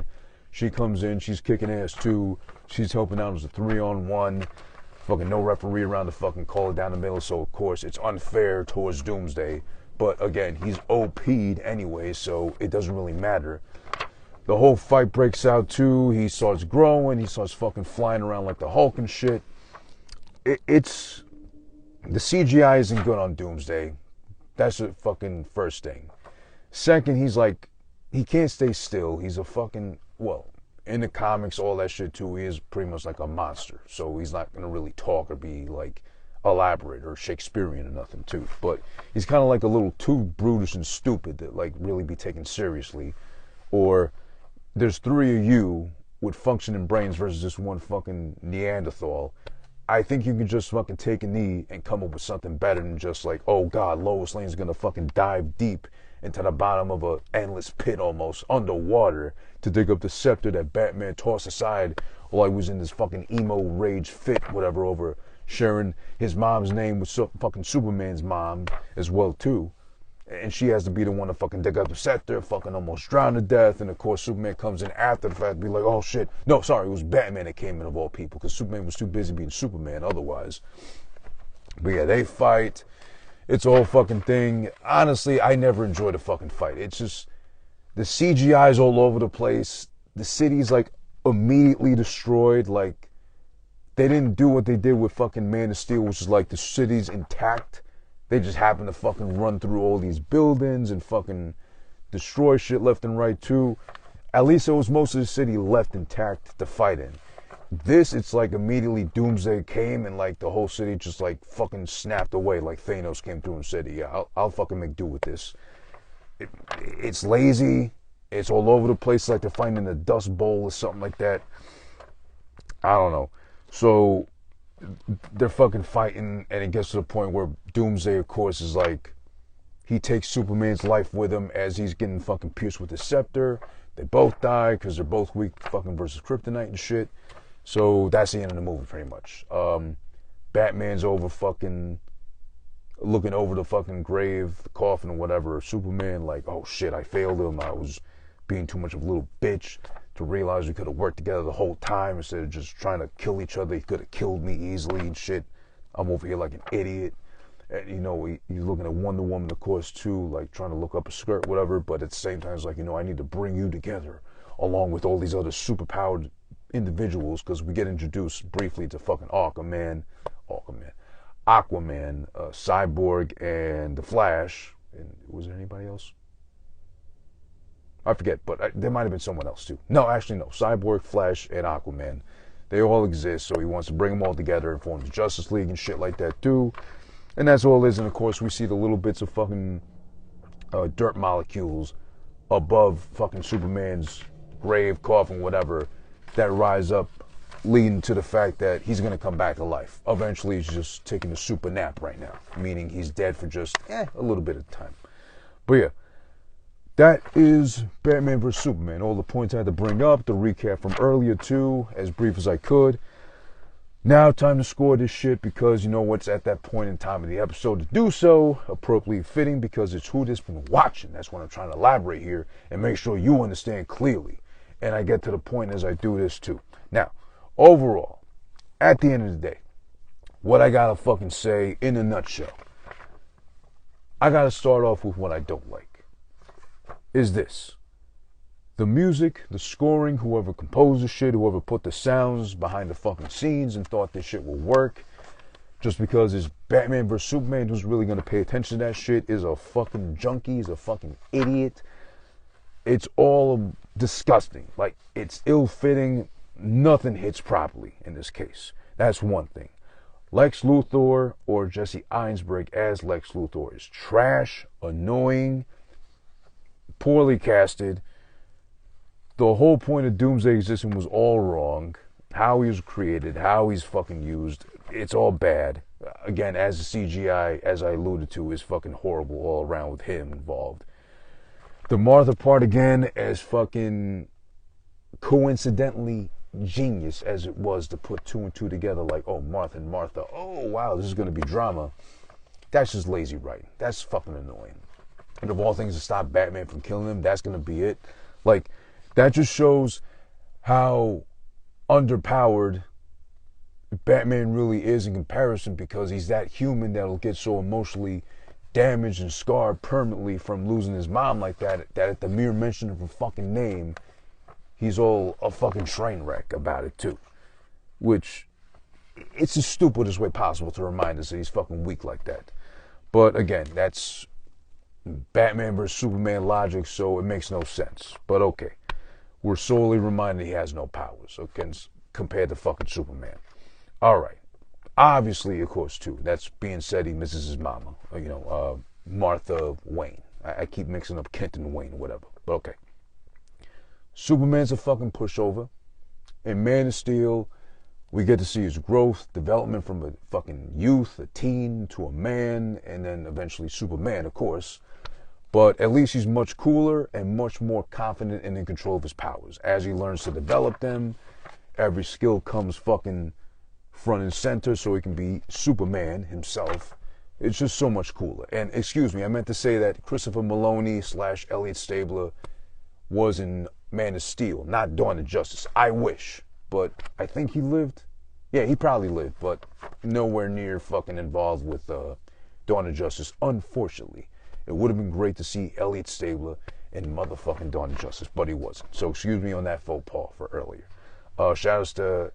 She comes in, she's kicking ass too. She's helping out as a 3-on-1. Fucking no referee around to fucking call it down the middle, so of course it's unfair towards Doomsday. But again, he's OP'd anyway, so it doesn't really matter. The whole fight breaks out too. He starts growing. He starts fucking flying around like the Hulk and shit. It's the CGI isn't good on Doomsday. That's the fucking first thing. Second, he's like, he can't stay still. He's a fucking, well, in the comics, all that shit too, he is pretty much like a monster. So he's not gonna really talk or be like elaborate or Shakespearean or nothing too. But he's kind of like a little too brutish and stupid to like really be taken seriously. Or there's 3 of you with functioning brains versus this one fucking Neanderthal. I think you can just fucking take a knee and come up with something better than just like, oh God, Lois Lane's gonna fucking dive deep into the bottom of an endless pit almost underwater to dig up the scepter that Batman tossed aside while he was in this fucking emo rage fit, whatever, over sharing his mom's name with fucking Superman's mom as well too. And she has to be the one to fucking dig up the scepter, fucking almost drown to death. And of course, Superman comes in after the fact to be like, oh shit. No, sorry, it was Batman that came in of all people, because Superman was too busy being Superman otherwise. But yeah, they fight. It's a whole fucking thing. Honestly, I never enjoyed a fucking fight. It's just, the CGI's all over the place. The city's like immediately destroyed. Like, they didn't do what they did with fucking Man of Steel, which is like the city's intact. They just happen to fucking run through all these buildings and fucking destroy shit left and right too. At least it was most of the city left intact to fight in. This, it's like immediately Doomsday came and like the whole city just like fucking snapped away, like Thanos came through and said, yeah, I'll fucking make do with this. It's lazy. It's all over the place, like they're fighting in a dust bowl or something like that. I don't know. So they're fucking fighting, and it gets to the point where Doomsday, of course, is like, he takes Superman's life with him as he's getting fucking pierced with the scepter. They both die because they're both weak fucking versus kryptonite and shit. So that's the end of the movie pretty much. Batman's over fucking looking over the fucking grave, the coffin or whatever. Superman like, oh shit, I failed him. I was being too much of a little bitch to realize we could have worked together the whole time instead of just trying to kill each other. He could have killed me easily and shit. I'm over here like an idiot. And, you know, he's looking at Wonder Woman, of course, too, like trying to look up a skirt, whatever. But at the same time, it's like, you know, I need to bring you together along with all these other superpowered individuals, because we get introduced briefly to fucking Aquaman, Cyborg, and the Flash. And was there anybody else? I forget, but there might have been someone else too. No, actually no. Cyborg, Flash, and Aquaman. They all exist, so he wants to bring them all together and form the Justice League and shit like that too. And that's all it is. And of course, we see the little bits of fucking dirt molecules above fucking Superman's grave, coffin, whatever, that rise up, leading to the fact that he's going to come back to life. Eventually, he's just taking a super nap right now, meaning he's dead for just a little bit of time. But yeah, that is Batman vs. Superman. All the points I had to bring up, the recap from earlier too, as brief as I could. Now time to score this shit, because you know what's at that point in time of the episode to do so, appropriately fitting, because it's who this been watching. That's what I'm trying to elaborate here and make sure you understand clearly. And I get to the point as I do this too. Now, overall, at the end of the day, what I gotta fucking say in a nutshell, I gotta start off with what I don't like. Is this. The music, the scoring, whoever composed the shit, whoever put the sounds behind the fucking scenes and thought this shit would work, just because it's Batman vs. Superman, who's really gonna pay attention to that shit, is a fucking junkie, is a fucking idiot. It's all disgusting. Like, it's ill-fitting. Nothing hits properly in this case. That's one thing. Lex Luthor, or Jesse Einsberg as Lex Luthor, is trash, annoying, poorly casted. The whole point of Doomsday existing was all wrong. How he was created, how he's fucking used, it's all bad. Again, as the CGI, as I alluded to, is fucking horrible all around with him involved. The Martha part, again, as fucking coincidentally genius as it was to put two and two together, like, oh, Martha and Martha, oh, wow, this is going to be drama. That's just lazy writing. That's fucking annoying. And of all things to stop Batman from killing him, that's going to be it. Like, that just shows how underpowered Batman really is in comparison, because he's that human that'll get so emotionally damaged and scarred permanently from losing his mom like that, that at the mere mention of her fucking name, he's all a fucking train wreck about it too. Which, it's the stupidest way possible to remind us that he's fucking weak like that. But again, that's Batman vs. Superman logic, so it makes no sense. But okay. We're solely reminded he has no powers, okay, compared to fucking Superman. Alright. Obviously, of course, too, that's being said, he misses his mama. Martha Wayne. I keep mixing up Kent and Wayne, whatever. But okay. Superman's a fucking pushover. In Man of Steel, we get to see his growth, development from a fucking youth, a teen, to a man, and then eventually Superman, of course. But at least he's much cooler and much more confident and in control of his powers. As he learns to develop them, every skill comes fucking front and center so he can be Superman himself. It's just so much cooler. And excuse me, I meant to say that Christopher Maloney / Elliot Stabler was in Man of Steel, not Dawn of Justice. I wish, but I think he lived. Yeah, he probably lived, but nowhere near fucking involved with Dawn of Justice, unfortunately. It would have been great to see Elliot Stabler in motherfucking Dawn of Justice, but he wasn't. So excuse me on that faux pas for earlier. Shoutouts to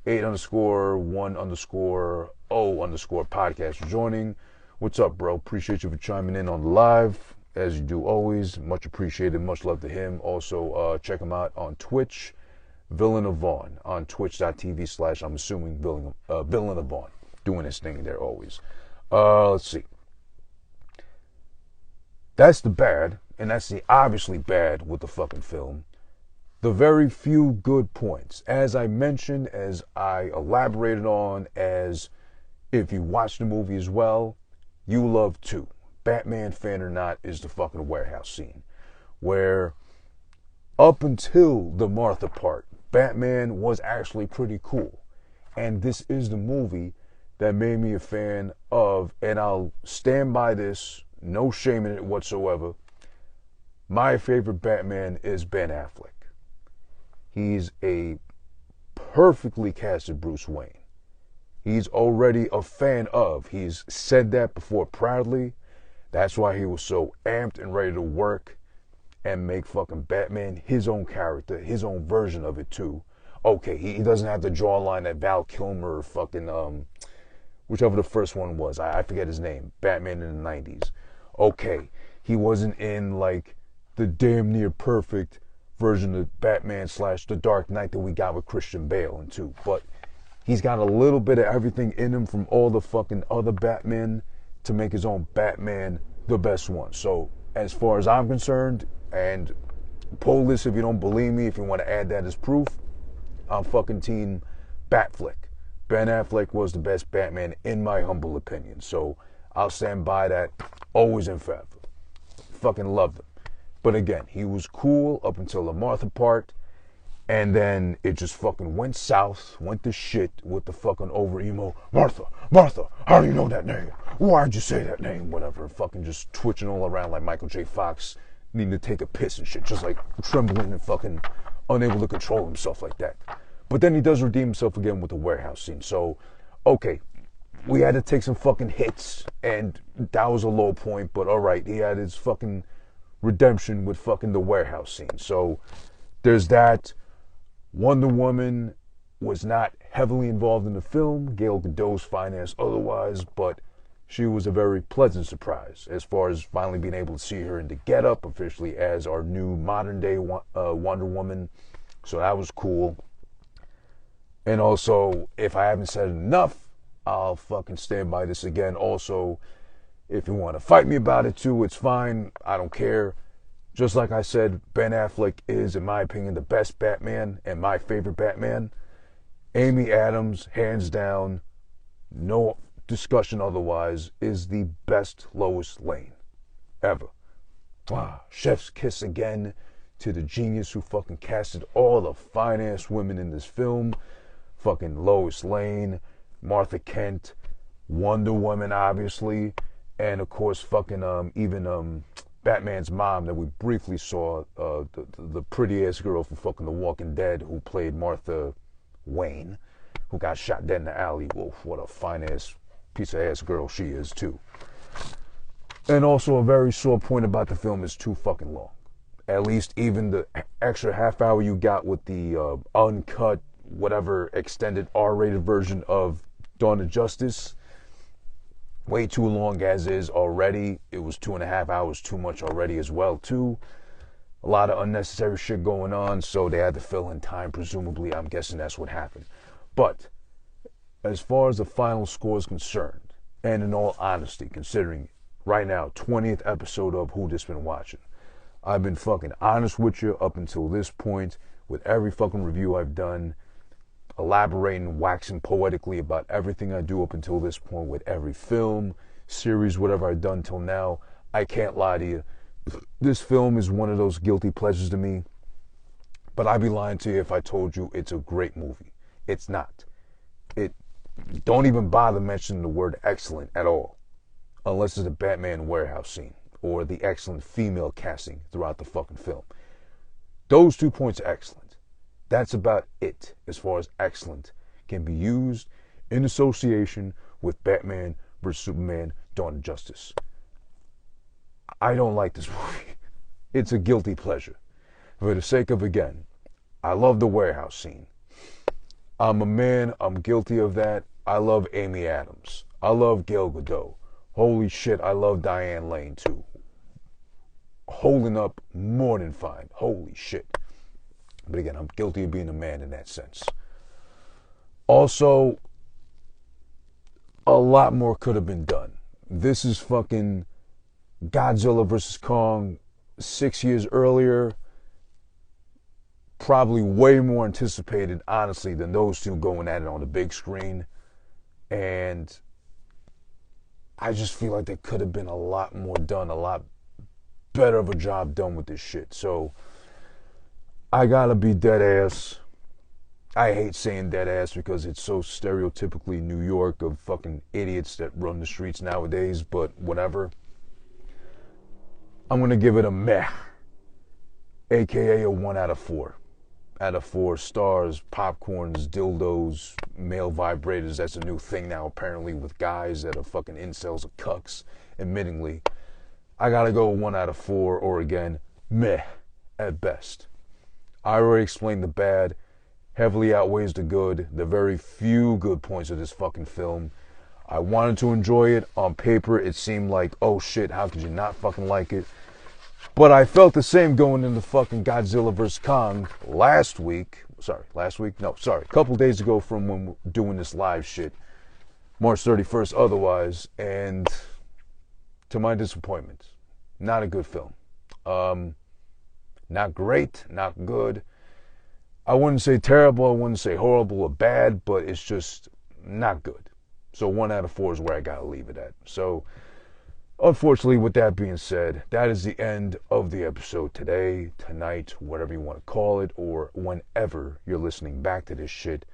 8_1_0_ podcast for joining. What's up, bro? Appreciate you for chiming in on the live, as you do always. Much appreciated. Much love to him. Also, check him out on Twitch, Villain of Vaughn, on twitch.tv/ I'm assuming Villain of Vaughn, doing his thing there always. Let's see. That's the bad, and that's the obviously bad with the fucking film. The very few good points, as I mentioned, as I elaborated on, as if you watch the movie as well, you love too. Batman fan or not, is the fucking warehouse scene, where up until the Martha part, Batman was actually pretty cool. And this is the movie that made me a fan of, and I'll stand by this, no shame in it whatsoever. My favorite Batman is Ben Affleck. He's a perfectly casted Bruce Wayne. He's already a fan of. He's said that before proudly. That's why he was so amped and ready to work and make fucking Batman his own character, his own version of it too. Okay, he doesn't have to draw a line that Val Kilmer or fucking, whichever the first one was. I forget his name. Batman in the 90s. Okay, he wasn't in like the damn near perfect version of Batman / The Dark Knight that we got with Christian Bale and two, but he's got a little bit of everything in him from all the fucking other Batmen to make his own Batman the best one. So as far as I'm concerned, and poll this if you don't believe me, if you want to add that as proof, I'm fucking team Batfleck. Ben Affleck was the best Batman in my humble opinion. So I'll stand by that, always and forever. Fucking loved him. But again, he was cool up until the Martha part. And then it just fucking went south, went to shit with the fucking over emo. Martha, how do you know that name? Why'd you say that name? Whatever. Fucking just twitching all around like Michael J. Fox needing to take a piss and shit. Just like trembling and fucking unable to control himself like that. But then he does redeem himself again with the warehouse scene. So, okay, we had to take some fucking hits, and that was a low point, but alright, he had his fucking redemption with fucking the warehouse scene. So, there's that. Wonder Woman was not heavily involved in the film. Gal Gadot's finance otherwise, but she was a very pleasant surprise as far as finally being able to see her in the getup officially as our new modern day Wonder Woman. So that was cool. And also, if I haven't said enough, I'll fucking stand by this again. Also, if you want to fight me about it too, it's fine. I don't care. Just like I said, Ben Affleck is, in my opinion, the best Batman and my favorite Batman. Amy Adams, hands down, no discussion otherwise, is the best Lois Lane ever. Chef's kiss again to the genius who fucking casted all the fine-ass women in this film. Fucking Lois Lane, Martha Kent, Wonder Woman, obviously, and of course, fucking even Batman's mom that we briefly saw, the pretty-ass girl from fucking The Walking Dead who played Martha Wayne, who got shot dead in the alley. Whoa, what a fine-ass piece of ass girl she is, too. And also a very sore point about the film is too fucking long. At least even the extra half hour you got with the uncut, whatever, extended R-rated version of Dawn of Justice, way too long as is already. It was 2.5 hours too much already as well, too. A lot of unnecessary shit going on, so they had to fill in time, presumably. I'm guessing that's what happened. But as far as the final score is concerned, and in all honesty, considering right now, 20th episode of Who This Been Watching, I've been fucking honest with you up until this point with every fucking review I've done, elaborating, waxing poetically about everything I do up until this point with every film, series, whatever I've done till now. I can't lie to you. This film is one of those guilty pleasures to me, but I'd be lying to you if I told you it's a great movie. It's not. Don't even bother mentioning the word excellent at all, unless it's a Batman warehouse scene or the excellent female casting throughout the fucking film. Those 2 points are excellent. That's about it as far as excellent can be used in association with Batman vs. Superman, Dawn of Justice. I don't like this movie. It's a guilty pleasure. For the sake of, again, I love the warehouse scene. I'm a man, I'm guilty of that. I love Amy Adams. I love Gal Gadot. Holy shit, I love Diane Lane too. Holding up more than fine. Holy shit. But again, I'm guilty of being a man in that sense. Also, a lot more could have been done. This is fucking Godzilla vs. Kong 6 years earlier. Probably way more anticipated, honestly, than those two going at it on the big screen. And I just feel like there could have been a lot more done, a lot better of a job done with this shit. So I gotta be dead ass. I hate saying dead ass because it's so stereotypically New York of fucking idiots that run the streets nowadays, but whatever. I'm gonna give it a meh, aka a 1 out of 4. Out of 4 stars, popcorns, dildos, male vibrators. That's a new thing now apparently with guys that are fucking incels or cucks, admittingly. I gotta go 1 out of 4, or again, meh at best. I already explained the bad, heavily outweighs the good, the very few good points of this fucking film. I wanted to enjoy it. On paper, it seemed like, oh shit, how could you not fucking like it? But I felt the same going into fucking Godzilla vs. Kong a couple days ago from when we're doing this live shit. March 31st otherwise, and to my disappointment, not a good film. Not great, not good. I wouldn't say terrible, I wouldn't say horrible or bad, but it's just not good. So 1 out of 4 is where I gotta leave it at. So unfortunately, with that being said, that is the end of the episode today, tonight, whatever you want to call it, or whenever you're listening back to this shit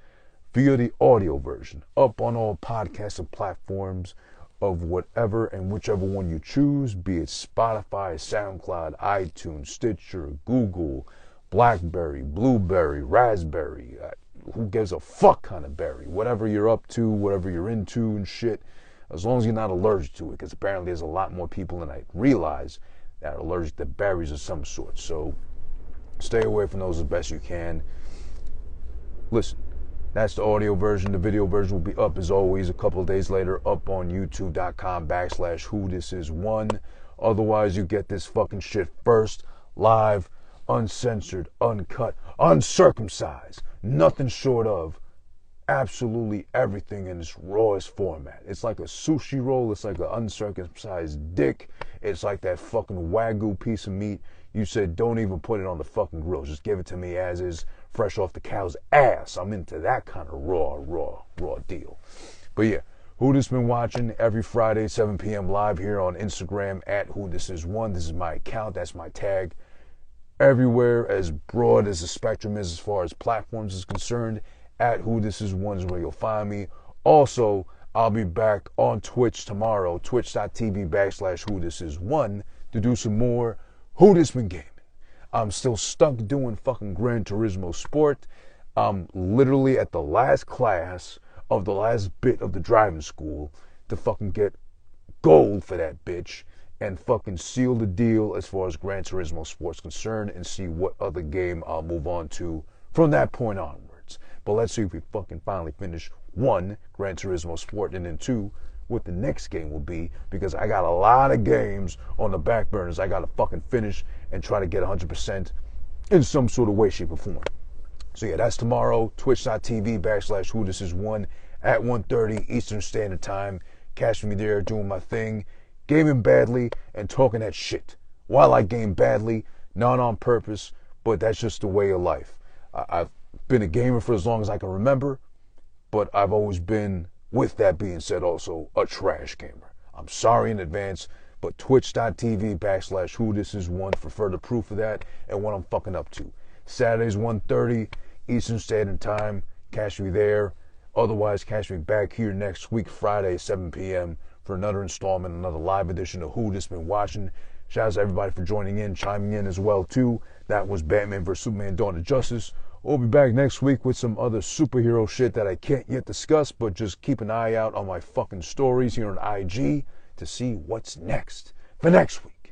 via the audio version, up on all podcasting platforms of whatever and whichever one you choose, be it Spotify, SoundCloud, iTunes, Stitcher, Google, Blackberry, Blueberry, Raspberry, who gives a fuck kind of berry, whatever you're up to, whatever you're into and shit, as long as you're not allergic to it, because apparently there's a lot more people than I realize that are allergic to berries of some sort. So stay away from those as best you can. Listen, that's the audio version. The video version will be up, as always, a couple of days later, up on youtube.com/whodissis1. Otherwise, you get this fucking shit first, live, uncensored, uncut, uncircumcised, nothing short of absolutely everything in its rawest format. It's like a sushi roll. It's like an uncircumcised dick. It's like that fucking Wagyu piece of meat. You said don't even put it on the fucking grill. Just give it to me as is, fresh off the cow's ass. I'm into that kind of raw deal. But yeah, who this been watching every Friday, 7 p.m. live here on Instagram at whodissis1. This is my account. That's my tag. Everywhere, as broad as the spectrum is as far as platforms is concerned, at whodissis1 is where you'll find me. Also, I'll be back on Twitch tomorrow, twitch.tv/whodissis1, to do some more Whodisman gaming. I'm still stuck doing fucking Gran Turismo Sport. I'm literally at the last class of the last bit of the driving school to fucking get gold for that bitch and fucking seal the deal as far as Gran Turismo Sport's concerned, and see what other game I'll move on to from that point onwards. But let's see if we fucking finally finish 1, Gran Turismo Sport, and then 2, what the next game will be, because I got a lot of games on the back burners I gotta fucking finish and try to get 100% in some sort of way, shape, or form. So yeah, that's tomorrow, twitch.tv/whodissis1 at 1:30 Eastern Standard Time. Catch me there doing my thing, gaming badly and talking that shit. While I game badly, not on purpose, but that's just the way of life. I've been a gamer for as long as I can remember, but I've always been, with that being said, also a trash gamer. I'm sorry in advance, but twitch.tv/whodissis1 for further proof of that and what I'm fucking up to. Saturdays 1:30 Eastern Standard Time. Catch me there. Otherwise, catch me back here next week, Friday, 7 p.m. for another installment, another live edition of Who This Been Watching. Shout out to everybody for joining in, chiming in as well, too. That was Batman vs. Superman Dawn of Justice. We'll be back next week with some other superhero shit that I can't yet discuss, but just keep an eye out on my fucking stories here on IG to see what's next for next week.